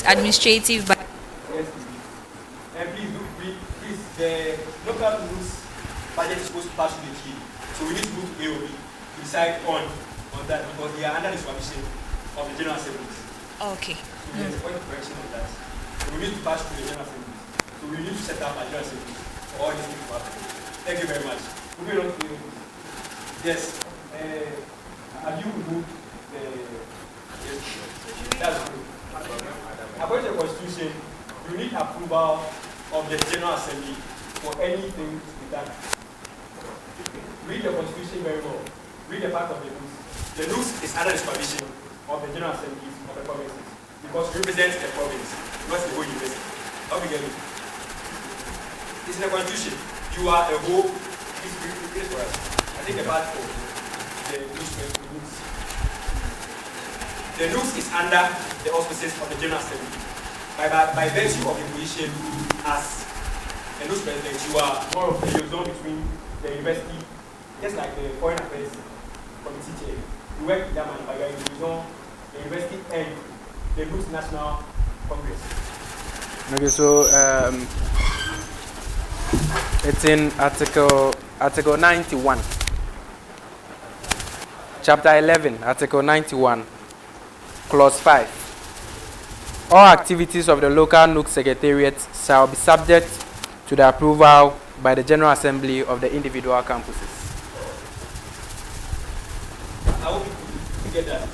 Administrative by and please the local rules budget is supposed to pass through the team. So we need to move to AOB to decide on that because they are under the supervision of the General Assembly. Okay. So there's a point of correction on that. So we need to pass through the General Assembly. So we need to set up a General Assembly for all these things to happen. Thank you very much. Moving on to yes. Have you removed the yes, that's good. According to the Constitution, you need approval of the General Assembly for anything to be done. Read the Constitution very well. Read the part of the rules. The rules is under the supervision of the General Assemblies of the provinces because you represent the province, not the whole university. How we get it? It's in the Constitution. You are a whole. Please for us. I think the part of the rules. The rules is under the auspices of the General Assembly. By virtue of your position as a news president, you are more of the liaison between the university, just like the Foreign Affairs Committee chair. You work with them and by your liaison, the university and the News National Congress. Okay, so it's in Article 91, Chapter 11, Article 91. Clause 5. All activities of the local NUC Secretariat shall be subject to the approval by the General Assembly of the individual campuses. I hope you get that.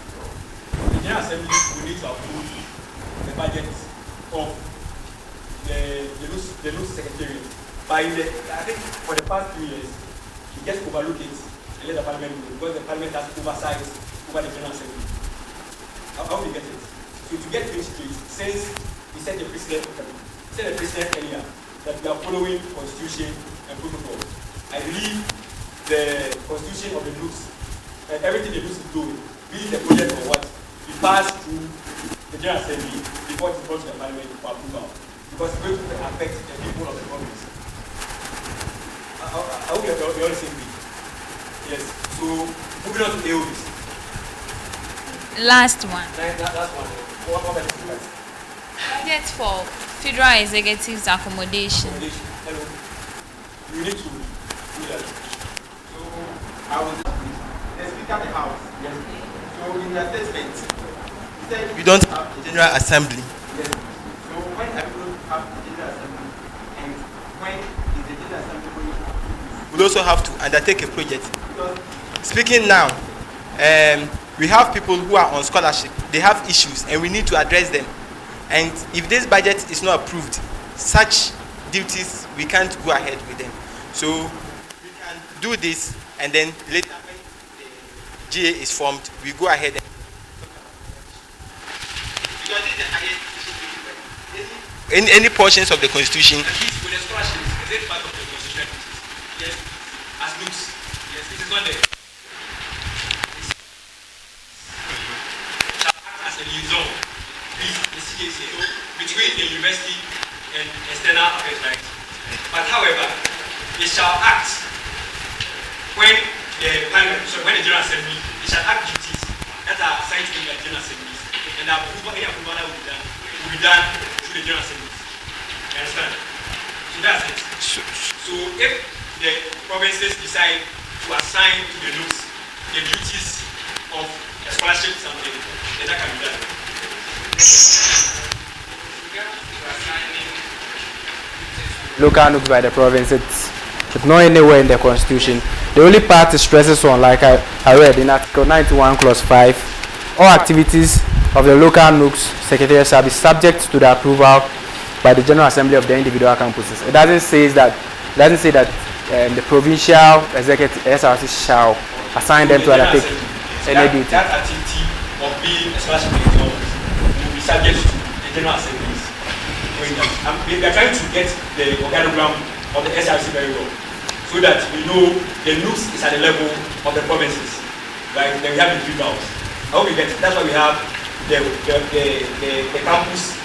The General Assembly will need to approve the budget of the NUC Secretariat. I think for the past 2 years, you just overlook it and let the Parliament do it because the Parliament has oversight over the General Assembly. How do you get it? So to get things straight, since we set the precedent earlier that we are following Constitution and protocol, I believe the constitution of the loops and everything the loops is doing, be it the project or what, it pass through the General Assembly before it's brought to the Parliament for approval. Because it's going to affect the people of the province. I hope you're all the same thing. Yes. So moving on to AOBs. Last one. Last one. What Budget for Federal Executives Accommodation. Hello. You need to do that. So I was the Speaker of the House. Yes. So in your statement, you said we don't have a General Assembly. Yes. So when are we going to have a General Assembly? And when is the General Assembly going to approve? We'll also have to undertake a project. Because speaking now, we have people who are on scholarship. They have issues and we need to address them. And if this budget is not approved, such duties, we can't go ahead with them. So we can do this and then later when the GA is formed, we go ahead and because this is the highest any portions of the constitution. At least with the scholarship, is it part of the constitution? Yes, as looks. Yes, it is not there. Shall act as a liaison, please, the CAC, between the university and external affairs, right? But however, it shall act when the Parliament, when the General Assembly, it shall act duties that are assigned to the General Assemblies, and any approval that will be done through the General Assemblies. You understand? So that's it. So if the provinces decide to assign to the looks the duties of a scholarship something, then that can be done. Local nooks by the provinces, it's not anywhere in the constitution. The only part it stresses on, like I read in Article 91, Clause 5, all activities of the local nooks secretariat shall be subject to the approval by the General Assembly of the individual campuses. It doesn't say that the provincial executive SRC shall assign them to undertake any duty. That activity of being a scholarship liaison will be subject to the General Assemblies. We are trying to get the organogram of the SRC very well, so that we know the nooks is at the level of the provinces, right? Then we have the individuals. I hope you get it. That's why we have the campus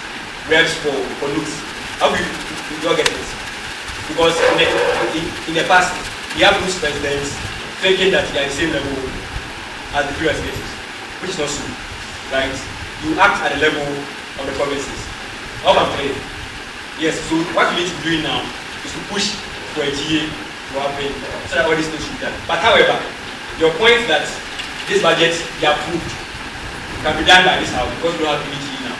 reps for nooks. I hope you all get it. Because in the past, we have nooks presidents thinking that they are the same level as the previous executives, which is not so, right? You act at the level of the provinces. How I'm clear? Yes, so what we need to be doing now is to push for a GA to happen so that all these things should be done. But however, your point that this budget be approved can be done by this house because we don't have any GA now.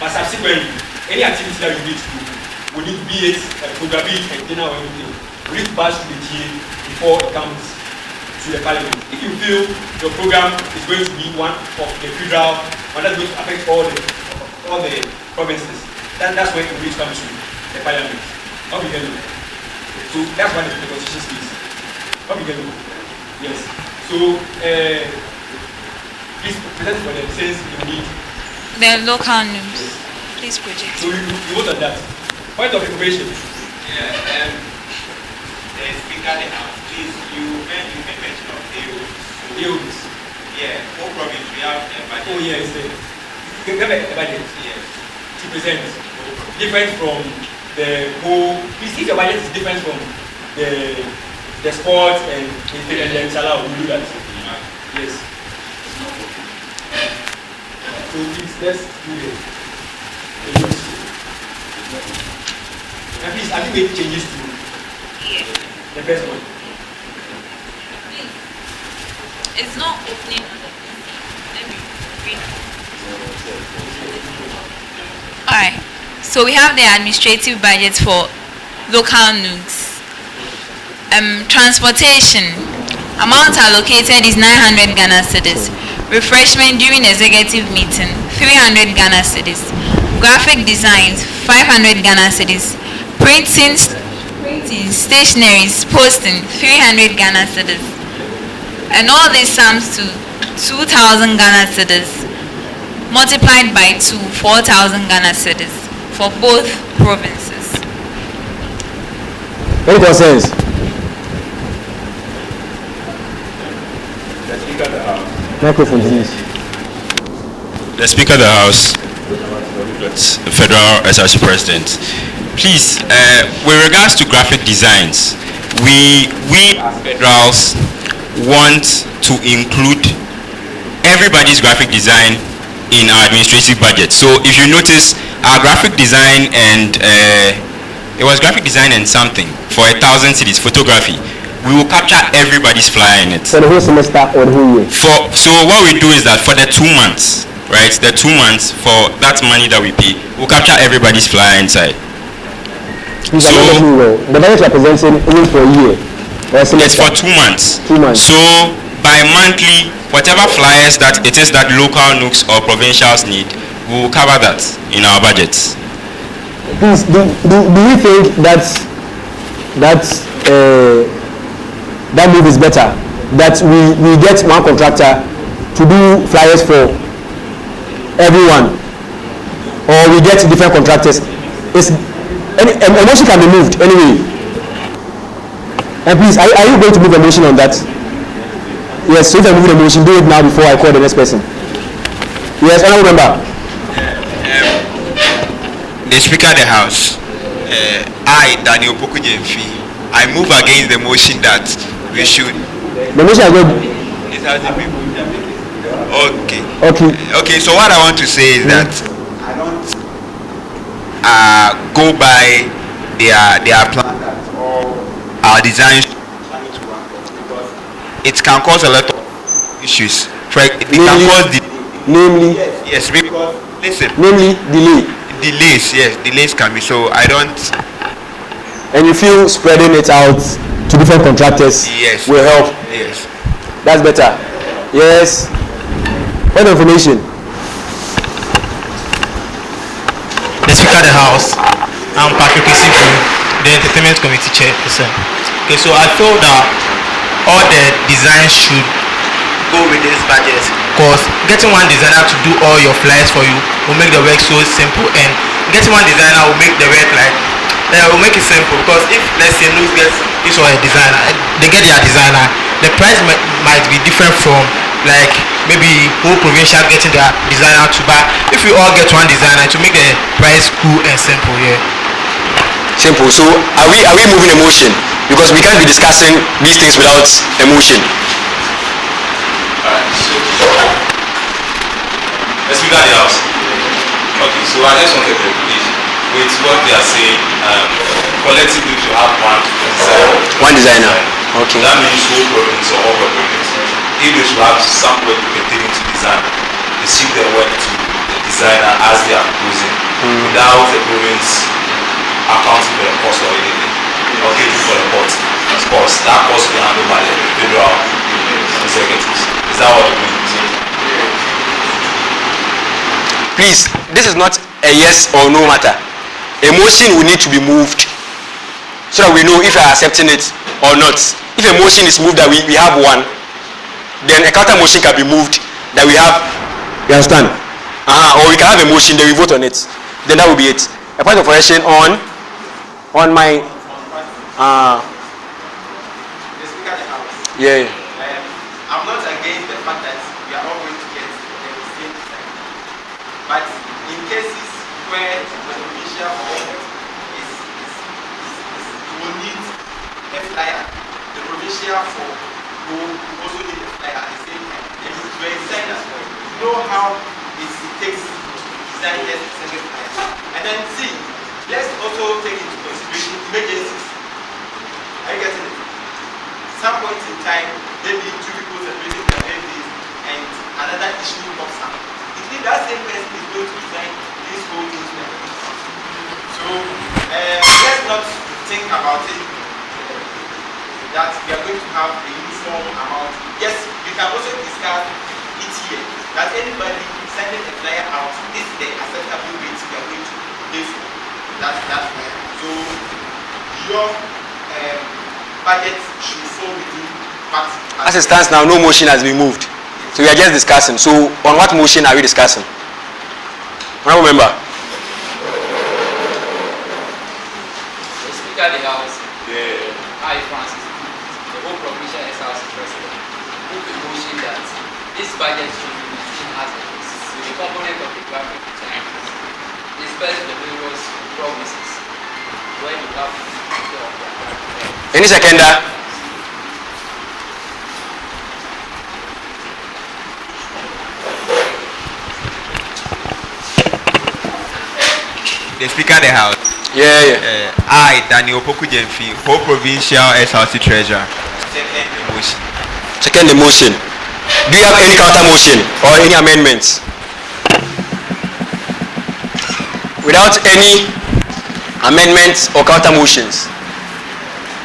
But subsequently, any activity that we need to do, we need to be it a program, be it a dinner or anything. We need to pass through the GA before it comes to the Parliament. If you feel your program is going to be one of the federal, one that's going to affect all the provinces, that's when it will come to the Parliament. How we get it? So that's why the constitution states. How we get it? Yes. So please present for them since you need the local news. Please project. So you vote on that. Point of information. Yeah, the Speaker of the House, please, you made mention of AOBs. Yeah, all province we have a budget. Oh yeah, it's there. You have a budget. Yes. To present. Different from the whole. Please, if your budget is different from the sports and then Salah will do that. Yes. So please, let's do it. And please, have you made changes to the first one? It's not opening. Let me read. Alright. So we have the administrative budget for local nooks. Transportation. Amount allocated is 900 Ghana cedis. Refreshment during executive meeting, 300 Ghana cedis. Graphic designs, 500 Ghana cedis. Printing, stationaries, posting, 300 Ghana cedis. And all this sums to 2,000 Ghana cedis. Multiplied by 2, 4,000 Ghana cedis for both provinces. Any concerns? Microphone, please. The Speaker of the House, the Federal SRC President, please, with regards to graphic designs, we as federals want to include everybody's graphic design in our administrative budget. So if you notice, our graphic design and it was graphic design and something for 1,000 cities, photography. We will capture everybody's flyer in it. For the whole semester or the whole year? So what we do is that for the 2 months, right? The 2 months for that money that we pay, we'll capture everybody's flyer inside. So the budget you are presenting isn't for a year. It's for 2 months. 2 months. So by monthly, whatever flyers that it is that local NUCs or provincials need, we will cover that in our budgets. Please, do you think that move is better? That we get one contractor to do flyers for everyone, or we get different contractors? A motion can be moved anyway. And please, are you going to move a motion on that? Yes, so if I move the motion, do it now before I call the next person. Yes, honourable member. The Speaker of the House, I, Daniel Pokujemfi, I move against the motion that we should. The motion has not. It has been moved. Okay, so what I want to say is that I don't go by their plan that all our designs because it can cause a lot of issues. It can cause namely, yes, because listen, namely delays, yes, delays can be. So I don't. And you feel spreading it out to different contractors will help? Yes. That's better. Yes. What information? The Speaker of the House, I'm Patrick Isifu, the Entertainment Committee Chairperson. Okay, so I feel that all the designs should go with this budget, because getting one designer to do all your flyers for you will make the work so simple, and getting one designer will make the work will make it simple. Because if let's say News gets this or a designer, they get their designer, the price might be different from like maybe whole provincial getting their designer to buy. If we all get one designer to make the price cool and simple, Simple. So are we moving a motion? Because we can't be discussing these things without a motion. Alright, so the Speaker of the House. Okay, so I just want to conclude with what they are saying. Collectively to have one designer. Okay. That means whole province or all province. If they should have some work pertaining to design, they shift their work to the designer as they are proposing, without the province accounting for the cost or anything, or getting for the cost. Of course, that cost will be handled by the federal executives. Is that what it means? Please, this is not a yes or no matter. A motion will need to be moved so that we know if we are accepting it or not. If a motion is moved that we have one, then a counter motion can be moved that we have. You understand? Or we can have a motion, then we vote on it. Then that will be it. A point of correction on my The Speaker of the House. yeah. I'm not against the fact that we are all going to get the same design, but in cases where the provincial will need a flyer, the provincial will also need a flyer at the same time. And if you are a designer, you know how it takes to design just a single flyer. And then see, let's also take into consideration emergencies. Are you getting it? Some point in time, maybe two people celebrating their birthdays and another issue pops up. It means that same person is going to design this whole thing to them. So let's not think about it that we are going to have a uniform amount. Yes, we can also discuss it here that anybody sending a flyer out, this is the acceptable rate we are going to pay for. That's fair. So your budget should fall within what. As it stands now, no motion has been moved. So we are just discussing. So on what motion are we discussing? Honourable member. The Speaker of the House, I, Francis, the whole provincial SRC president, moved a motion that this budget should be seen as a component of the graphic design. Disperse the various provinces where you have any seconder. The Speaker of the House. Yeah. I, Daniel Poku Jemfi, whole provincial SRC treasurer. Second the motion. Do you have any counter motion or any amendments? Without any amendments or counter motions,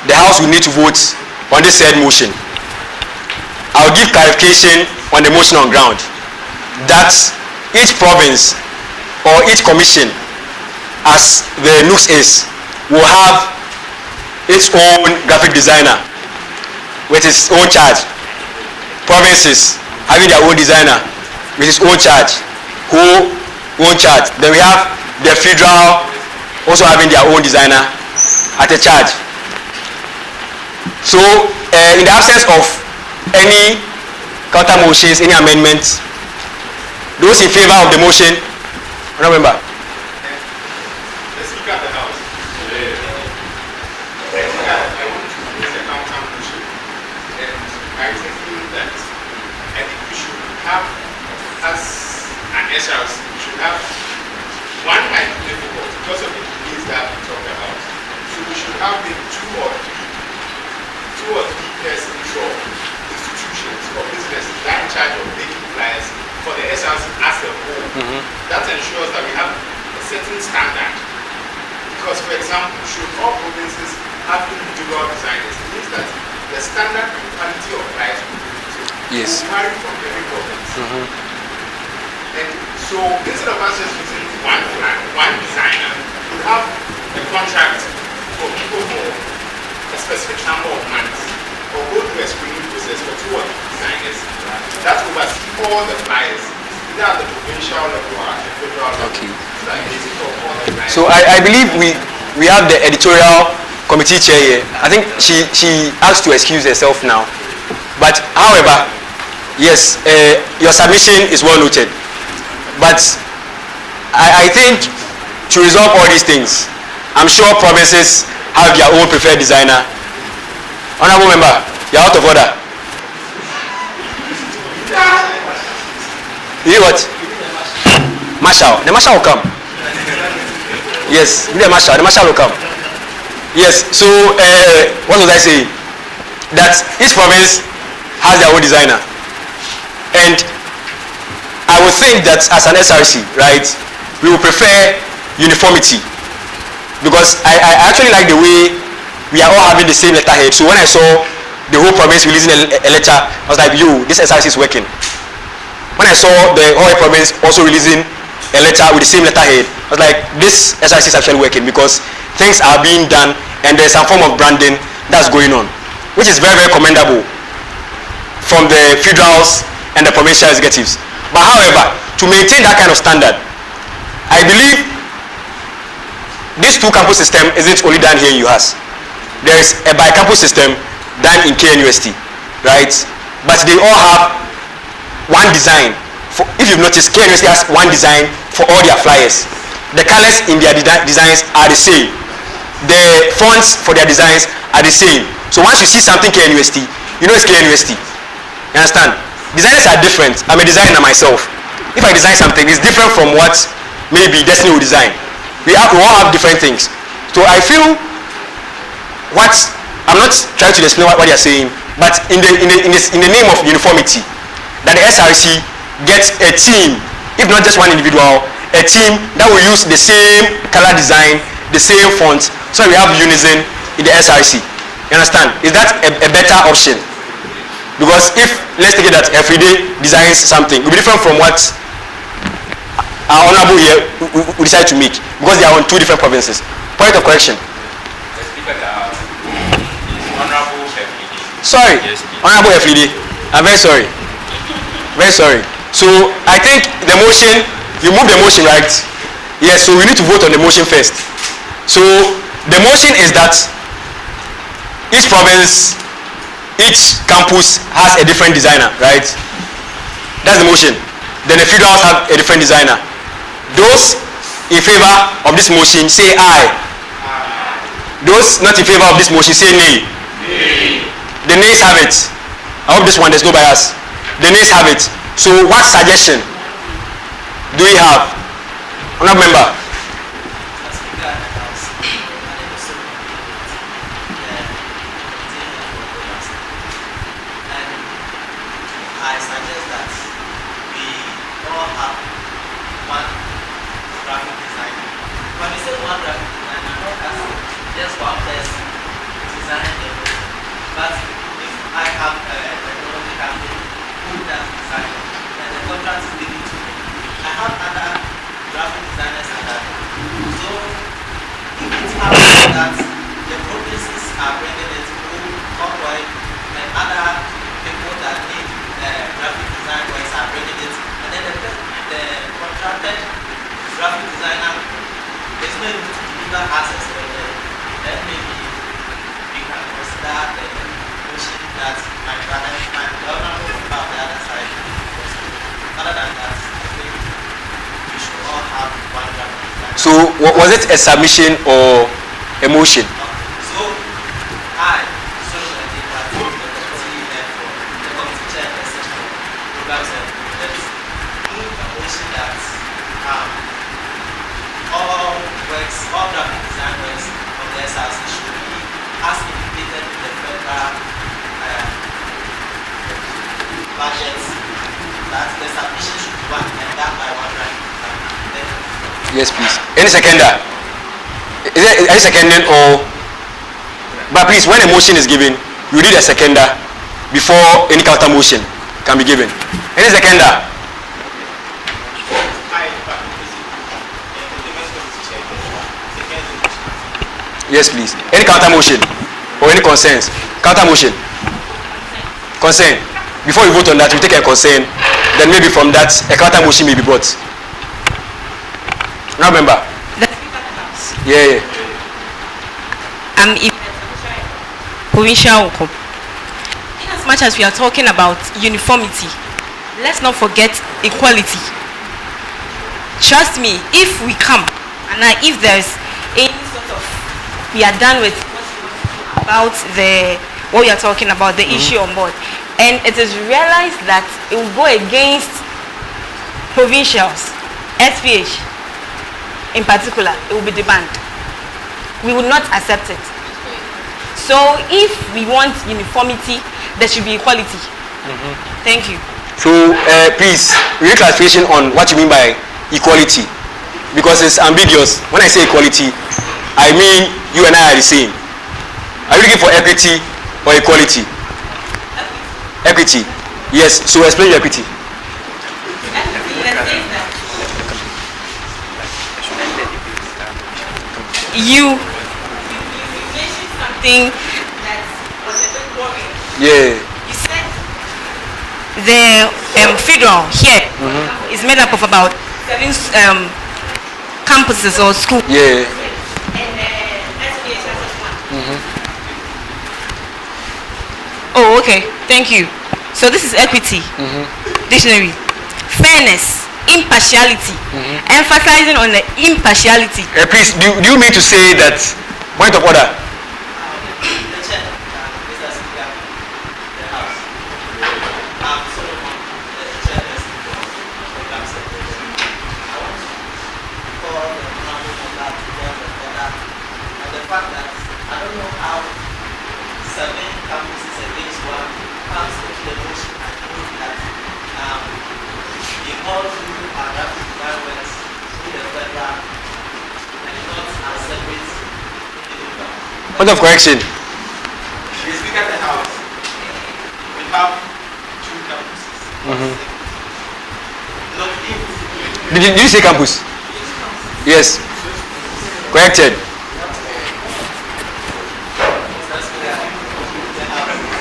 the House will need to vote on this said motion. I will give clarification on the motion on ground that each province or each commission, as the NUCS is, will have its own graphic designer with his own charge. Provinces having their own designer with his own charge, who own charge. Then we have the federal also having their own designer at a charge. So in the absence of any counter motions, any amendments, those in favor of the motion, remember. SRC should have one might be difficult because of the delays that we talked about. So we should have maybe two or three persons or institutions or businesses that are in charge of making flyers for the SRC as a whole. That ensures that we have a certain standard. Because, for example, should all provinces have individual designers, it means that the standard and quality of flyers will be vary from every province. And so instead of us just using one plan, one designer, we have a contract for people for a specific number of months or go through a screening process for 2 or 3 designers that oversee all the flyers, either at the provincial level or at the federal level. Okay. So I believe we have the editorial committee chair here. I think she has to excuse herself now. But however, yes, your submission is well noted. But I think to resolve all these things, I'm sure provinces have their own preferred designer. Honorable member, you're out of order. You what? Marshal. The marshal will come. Yes, the marshal will come. Yes, so what was I saying? That each province has their own designer. And I would think that as an SRC, right, we would prefer uniformity, because I actually like the way we are all having the same letterhead. So when I saw the whole province releasing a letter, I was like, yo, this SRC is working. When I saw the whole province also releasing a letter with the same letterhead, I was like, this SRC is actually working, because things are being done and there's some form of branding that's going on, which is very, very commendable from the federals and the provincial executives. But however, to maintain that kind of standard, I believe this 2-campus system isn't only done here in UHAS. There is a bi-campus system done in KNUST, right? But they all have one design. If you've noticed, KNUST has one design for all their flyers. The colors in their designs are the same. The fonts for their designs are the same. So once you see something KNUST, you know it's KNUST. You understand? Designers are different. I'm a designer myself. If I design something, it's different from what maybe Destiny will design. We all have different things. So I feel I'm not trying to explain what you're saying, but in the name of uniformity, that the SRC gets a team, if not just one individual, a team that will use the same color design, the same font, so we have unison in the SRC. You understand? Is that a better option? Because if, let's take it that everyday designs something, it will be different from what our honorable here we decide to make, because they are on 2 different provinces. Point of correction. Sorry, Honorable FED, I'm very sorry. Very sorry. So I think the motion, you move the motion, right? Yes, so we need to vote on the motion first. So the motion is that each province, each campus has a different designer, right? That's the motion. Then the federals have a different designer. Those in favor of this motion say aye. Those not in favor of this motion say nay. The nays have it. I hope this one there's no bias. The nays have it. So what suggestion do we have? Honourable member. I suggest that we all have one graphic designer. When we say one graphic designer, not as just one person designing the book. But if I have a technology company who does design and the contract is given to me, I have other graphic designers under me. So if it happens that the provinces are bringing it through corporate and other people that need graphic design works are bringing it, and then the contracted graphic designer is not able to deliver access to it, then maybe we can consider the motion that my government will have the other side. Other than that, I think we should all have one graphic designer. So was it a submission or a motion? So I all works, all graphic design works of the SRC should be as indicated in the federal budget, that the submission should be one and that by one graphic designer. Yes, please. Any seconder? Is there any seconding or? But please, when a motion is given, you need a seconder before any counter motion can be given. Any seconder? Yes, please. Any counter motion or any concerns? Counter motion. Concern. Before we vote on that, we take a concern. Then maybe from that, a counter motion may be brought. Now, remember. Yeah. I'm provincial. In as much as we are talking about uniformity, let's not forget equality. Trust me, if we come and if there's any sort of we are done with about what we are talking about, the issue on board, and it is realized that it will go against provincials, SPH in particular, it will be banned. We will not accept it. So if we want uniformity, there should be equality. Thank you. So please, we need clarification on what you mean by equality, because it's ambiguous. When I say equality, I mean you and I are the same. Are you looking for equity or equality? Equity. Yes. So explain your equity. You mentioned something that was a bit worrying. Yeah. You said the federal here is made up of about 7 campuses or schools. Yeah. Oh, okay. Thank you. So this is equity. Dictionary. Fairness. Impartiality. Emphasizing on the impartiality. Please, do you mean to say that point of order? Point of correction. The Speaker of the House, we have 2 campuses. Did you say campus? Yes. Corrected.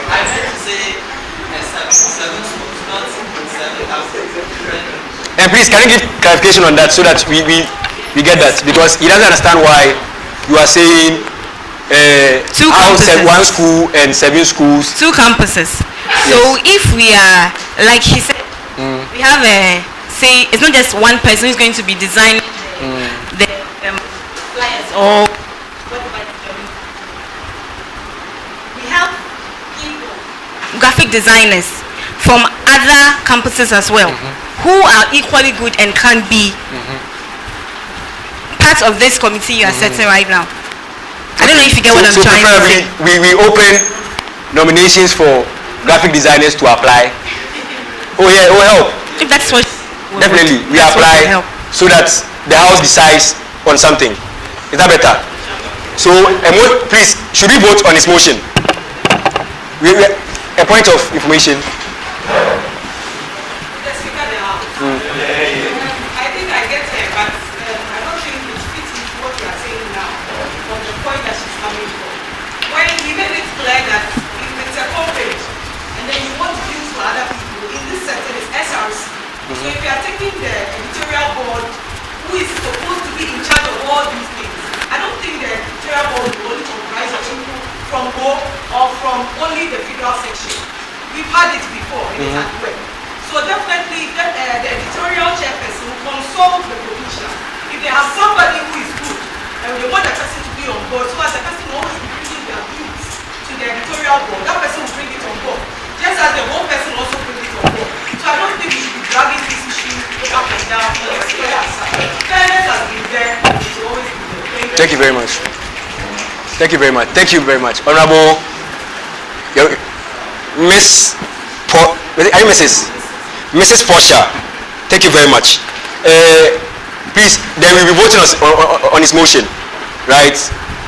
I meant to say 7 schools, not 7 campuses. And please, can you give clarification on that so that we get that, because he doesn't understand why you are saying 2 campuses. 1 school and 7 schools. 2 campuses. So if we are, like he said, we have say it's not just one person who's going to be designing the flyers or whatever it's doing. We have people, graphic designers from other campuses as well, who are equally good and can be part of this committee you are setting right now. I don't know if you get what I'm trying to say. We open nominations for graphic designers to apply. Oh yeah, it will help. If that's what definitely we apply so that the house decides on something. Is that better? So please, should we vote on this motion? A point of information. I think I get her, but I don't think it fits into what you are saying now, from the point that she's coming from. When we made it clear that if it's a company and then you want to use for other people, in this setting it's SRC. So if you are taking the editorial board, who is supposed to be in charge of all these things, I don't think the editorial board will only comprise of people from Go or from only the federal section. We've had it before and it had worked. So definitely the editorial chairperson will consult the provincial. If they have somebody who is good and they want that person to be on board, so as the person will always be bringing their views to the editorial board, that person will bring it on board. Just as the whole person also brings it on board. So I don't think we should be dragging this issue up and down. Fairness has been there, it will always be there. Thank you very much. Thank you very much. Thank you very much. Honorable Miss are you Mrs. Portia? Thank you very much. Please, then we'll be voting on his motion, right?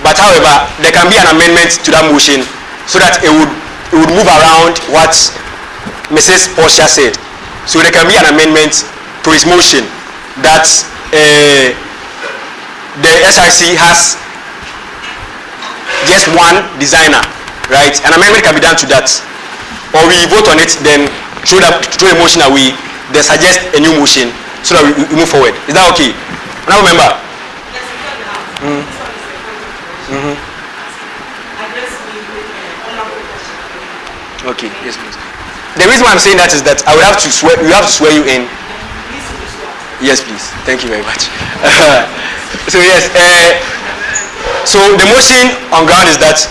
But however, there can be an amendment to that motion so that it would move around what Mrs. Portia said. So there can be an amendment to his motion that the SRC has just one designer, right? An amendment can be done to that, or we vote on it, then throw the motion away, then suggest a new motion so that we move forward. Is that okay? Now remember. Okay, yes please. The reason why I'm saying that is that I would have to swear, we have to swear you in. Yes please. Thank you very much. So yes, so the motion on ground is that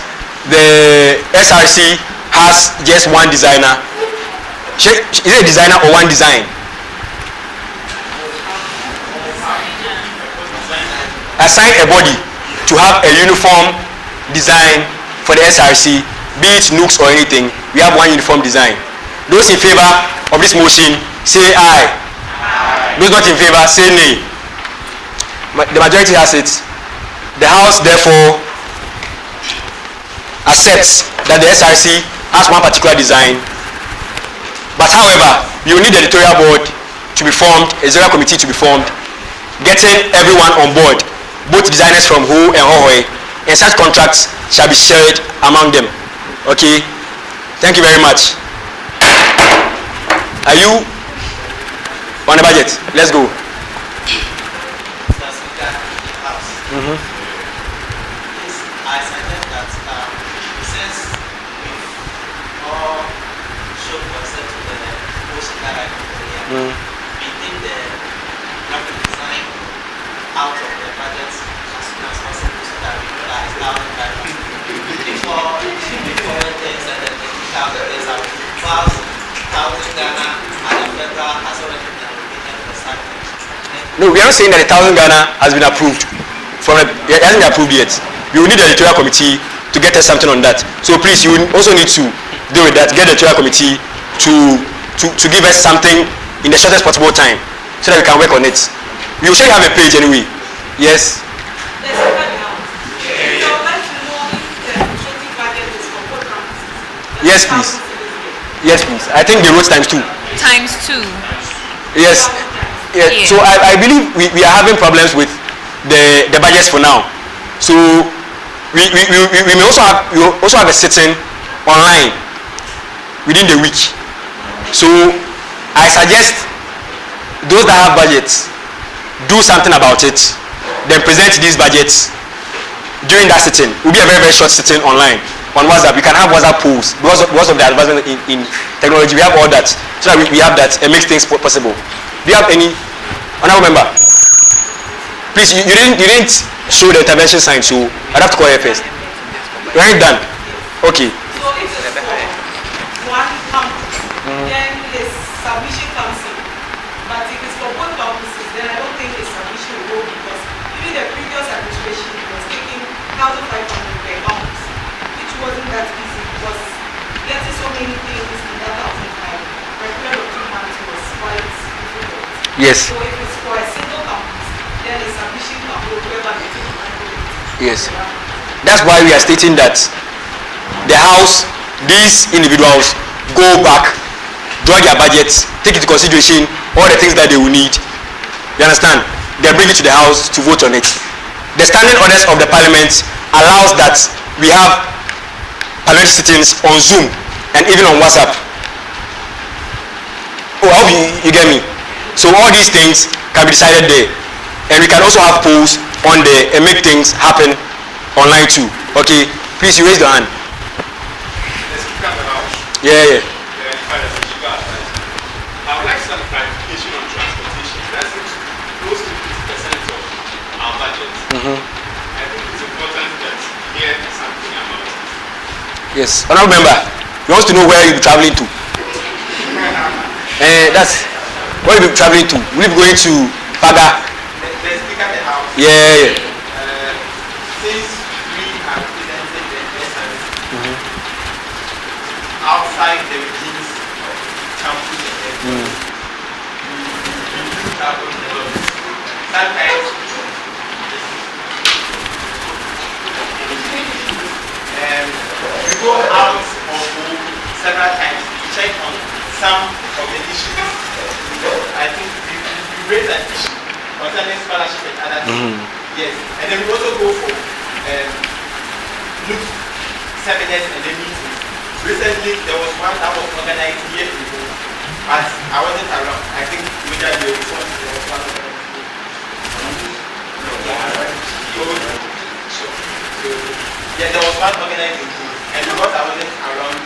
the SRC has just one designer. Is it a designer or one design? Assign a body to have a uniform design for the SRC, be it nooks or anything. We have one uniform design. Those in favor of this motion say aye. Those not in favor say nay. The majority has it. The House therefore accepts that the SRC has one particular design. But however, you need the editorial board to be formed, a editorial committee to be formed, getting everyone on board, both designers from Ho and Hohoi, and such contracts shall be shared among them. Okay? Thank you very much. Are you on the budget? Let's go. I suggest that since we've all shown consent to the motion that I put here, we take the graphic design out of the budget as soon as possible so that we know that it's down in that before things and then the 2,000 days are 1,000 Ghana and the federal has already been allocated for something. No, we are not saying that the 1,000 Ghana has been approved. It hasn't been approved yet. We will need the editorial committee to get us something on that. So please, you also need to deal with that. Get the editorial committee to give us something in the shortest possible time so that we can work on it. We will sure you have a page anyway. Yes. Yes, please. Yes, please. I think the roads times 2. Times 2. Yes. Yes. Yeah. So I believe we are having problems with the budgets for now. So we may also have a sitting online within the week. So I suggest those that have budgets do something about it, then present these budgets during that sitting. It will be a very, very short sitting online on WhatsApp. You can have WhatsApp polls because of the advancement in technology. We have all that. so that we have that and makes things possible. Do you have any honorable member? Please, you didn't show the intervention sign, so I'd have to call you first. You ain't done. Okay. So if it's for one campus, then his submission comes in. But if it's for both campuses, then I don't think his submission will go because even the previous administration was taking 1,500 per campus, which wasn't that easy because getting so many things in that 1,500 for a period of 2 months was quite difficult. Yes. So if it's for a single campus, then the submission can go whoever they take it. Yes. That's why we are stating that the house, these individuals go back, draw their budgets, take into consideration all the things that they will need. You understand? They bring it to the house to vote on it. The standing orders of the parliament allows that we have parliamentary sittings on Zoom and even on WhatsApp. Oh, I hope you get me. So all these things can be decided there. And we can also have polls on there and make things happen online too. Okay, please, you raise your hand. Yeah. I would like some clarification on transportation. That's close to 50% of our budget. I think it's important that here is something about it. Yes, honorable member, he wants to know where you'll be traveling to. That's where you'll be traveling to. Will you be going to Paga? The Speaker of the House. Yeah. Since we have presented the SRC outside the regimes of campus and everything, we do travel a lot. Sometimes we go out or go several times to check on some of the issues. I think we raise an issue concerning scholarship and other things. Yes, and then we also go for youth seminars and then meetings. Recently, there was one that was organized here in Hong, but I wasn't around. I think whether there was one organized. Yeah, there was one organized in Hong, and because I wasn't around,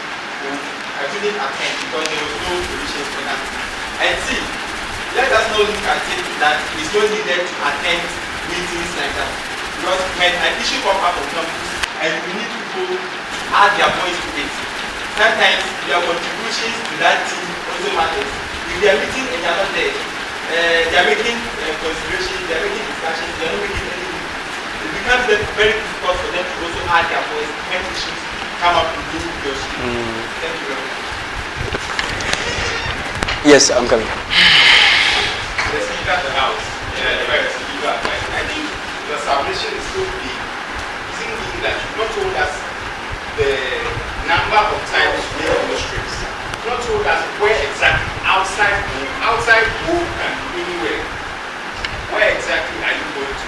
I couldn't attend because there was no solutions for that. And see, let us not look at it that it's not needed to attend meetings like that. Because when an issue comes up on campus and we need people to add their voice to it, sometimes their contributions to that team also matters. If they are meeting and they are not there, they are making considerations, they are making discussions, they are not making anything. It becomes very difficult for them to also add their voice when issues come up to do your school. Thank you very much. Yes, I'm coming. The Speaker of the House, I think the submission is so big. It seems to me that you've not told us the number of times you make those trips. You've not told us where exactly, outside home and anywhere. Where exactly are you going to?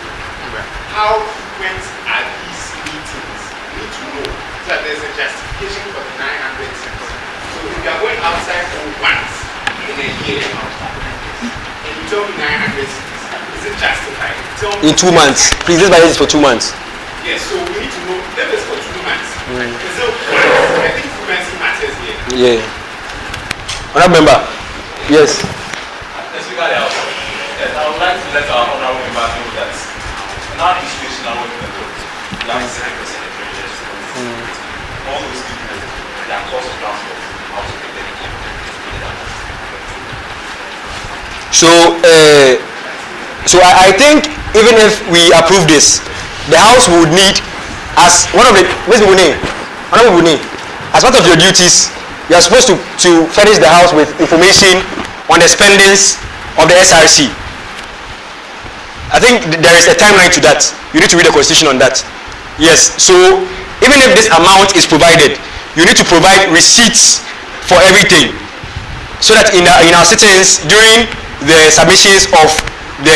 How frequent are these meetings? We need to know so that there's a justification for the 900 cents. So if you are going outside home once in a year, and you tell me 900 cents, is it justified? In 2 months. Please, this budget is for 2 months. Yes, so we need to know that is for 2 months. Is it once? I think frequency matters here. Yeah. Honorable member. Yes. Let's look at the house. Yes, I would like to let our honorable member know that in our institution, our last 7% of treasures, all those people, their cost of transport, how to pay them. So I think even if we approve this, the house would need, as one of the, as part of your duties, you are supposed to furnish the house with information on the spendings of the SRC. I think there is a timeline to that. You need to read the constitution on that. Yes, so even if this amount is provided, you need to provide receipts for everything, so that in our sittings during the submissions of the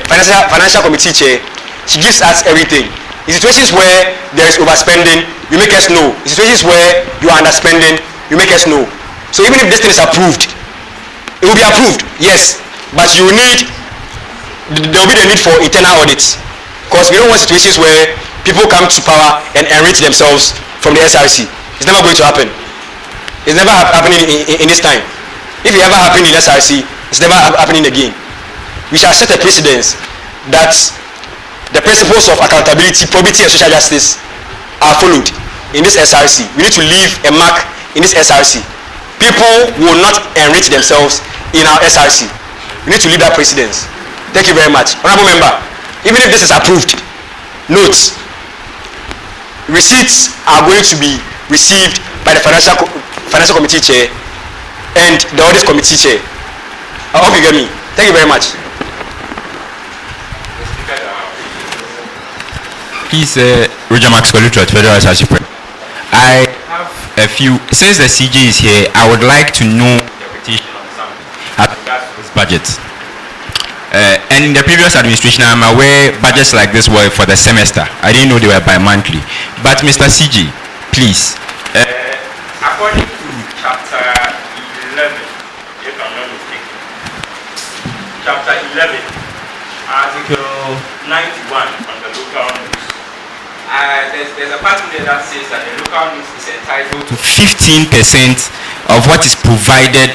financial committee chair, she gives us everything. In situations where there is overspending, you make us know. In situations where you are underspending, you make us know. So even if this thing is approved, it will be approved, yes, but there will be the need for internal audits, because we don't want situations where people come to power and enrich themselves from the SRC. It's never going to happen. It's never happening in this time. If it ever happened in SRC, it's never happening again. We shall set a precedence that the principles of accountability, probity, and social justice are followed in this SRC. We need to leave a mark in this SRC. People will not enrich themselves in our SRC. We need to leave that precedence. Thank you very much. Honorable member, even if this is approved, note, receipts are going to be received by the financial committee chair and the audit committee chair. I hope you get me. Thank you very much. Please, Roger Max Colutrot, Federal SRC President. I have a few. Since the CJ is here, I would like to know the petition on something as regards to this budget. And in the previous administration, I'm aware budgets like this were for the semester. I didn't know they were bi-monthly. But Mr. CJ, please. According to chapter 11, if I'm not mistaken, chapter 11, article 91 on the local news, there's a part in there that says that the local news is entitled to 15% of what is provided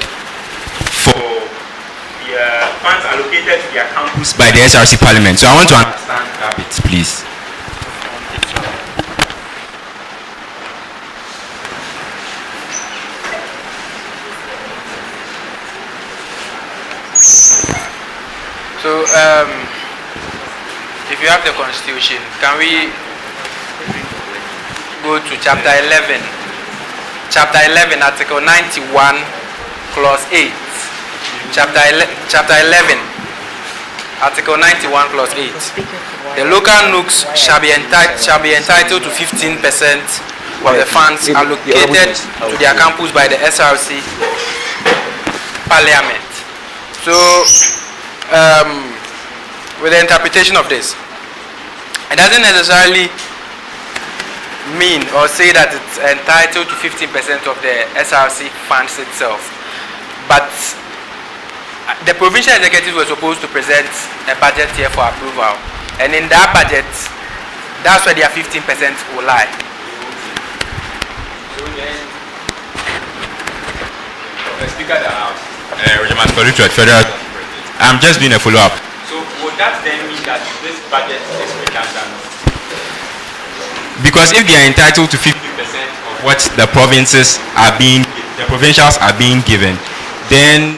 for the funds allocated to their campus by the SRC Parliament. So I want to understand that bit, please. So, if you have the constitution, can we go to chapter 11? Chapter 11, article 91, clause 8. Chapter 11, article 91, clause 8. The local NUCs shall be entitled to 15% of the funds allocated to their campus by the SRC Parliament. So, with the interpretation of this, it doesn't necessarily mean or say that it's entitled to 15% of the SRC funds itself, but the provincial executives were supposed to present a budget here for approval, and in that budget, that's where their 15% will lie. Speaker of the House. Federal. I'm just doing a follow-up. So would that then mean that this budget is redundant? Because if they are entitled to 50% of what the provincials are being given, then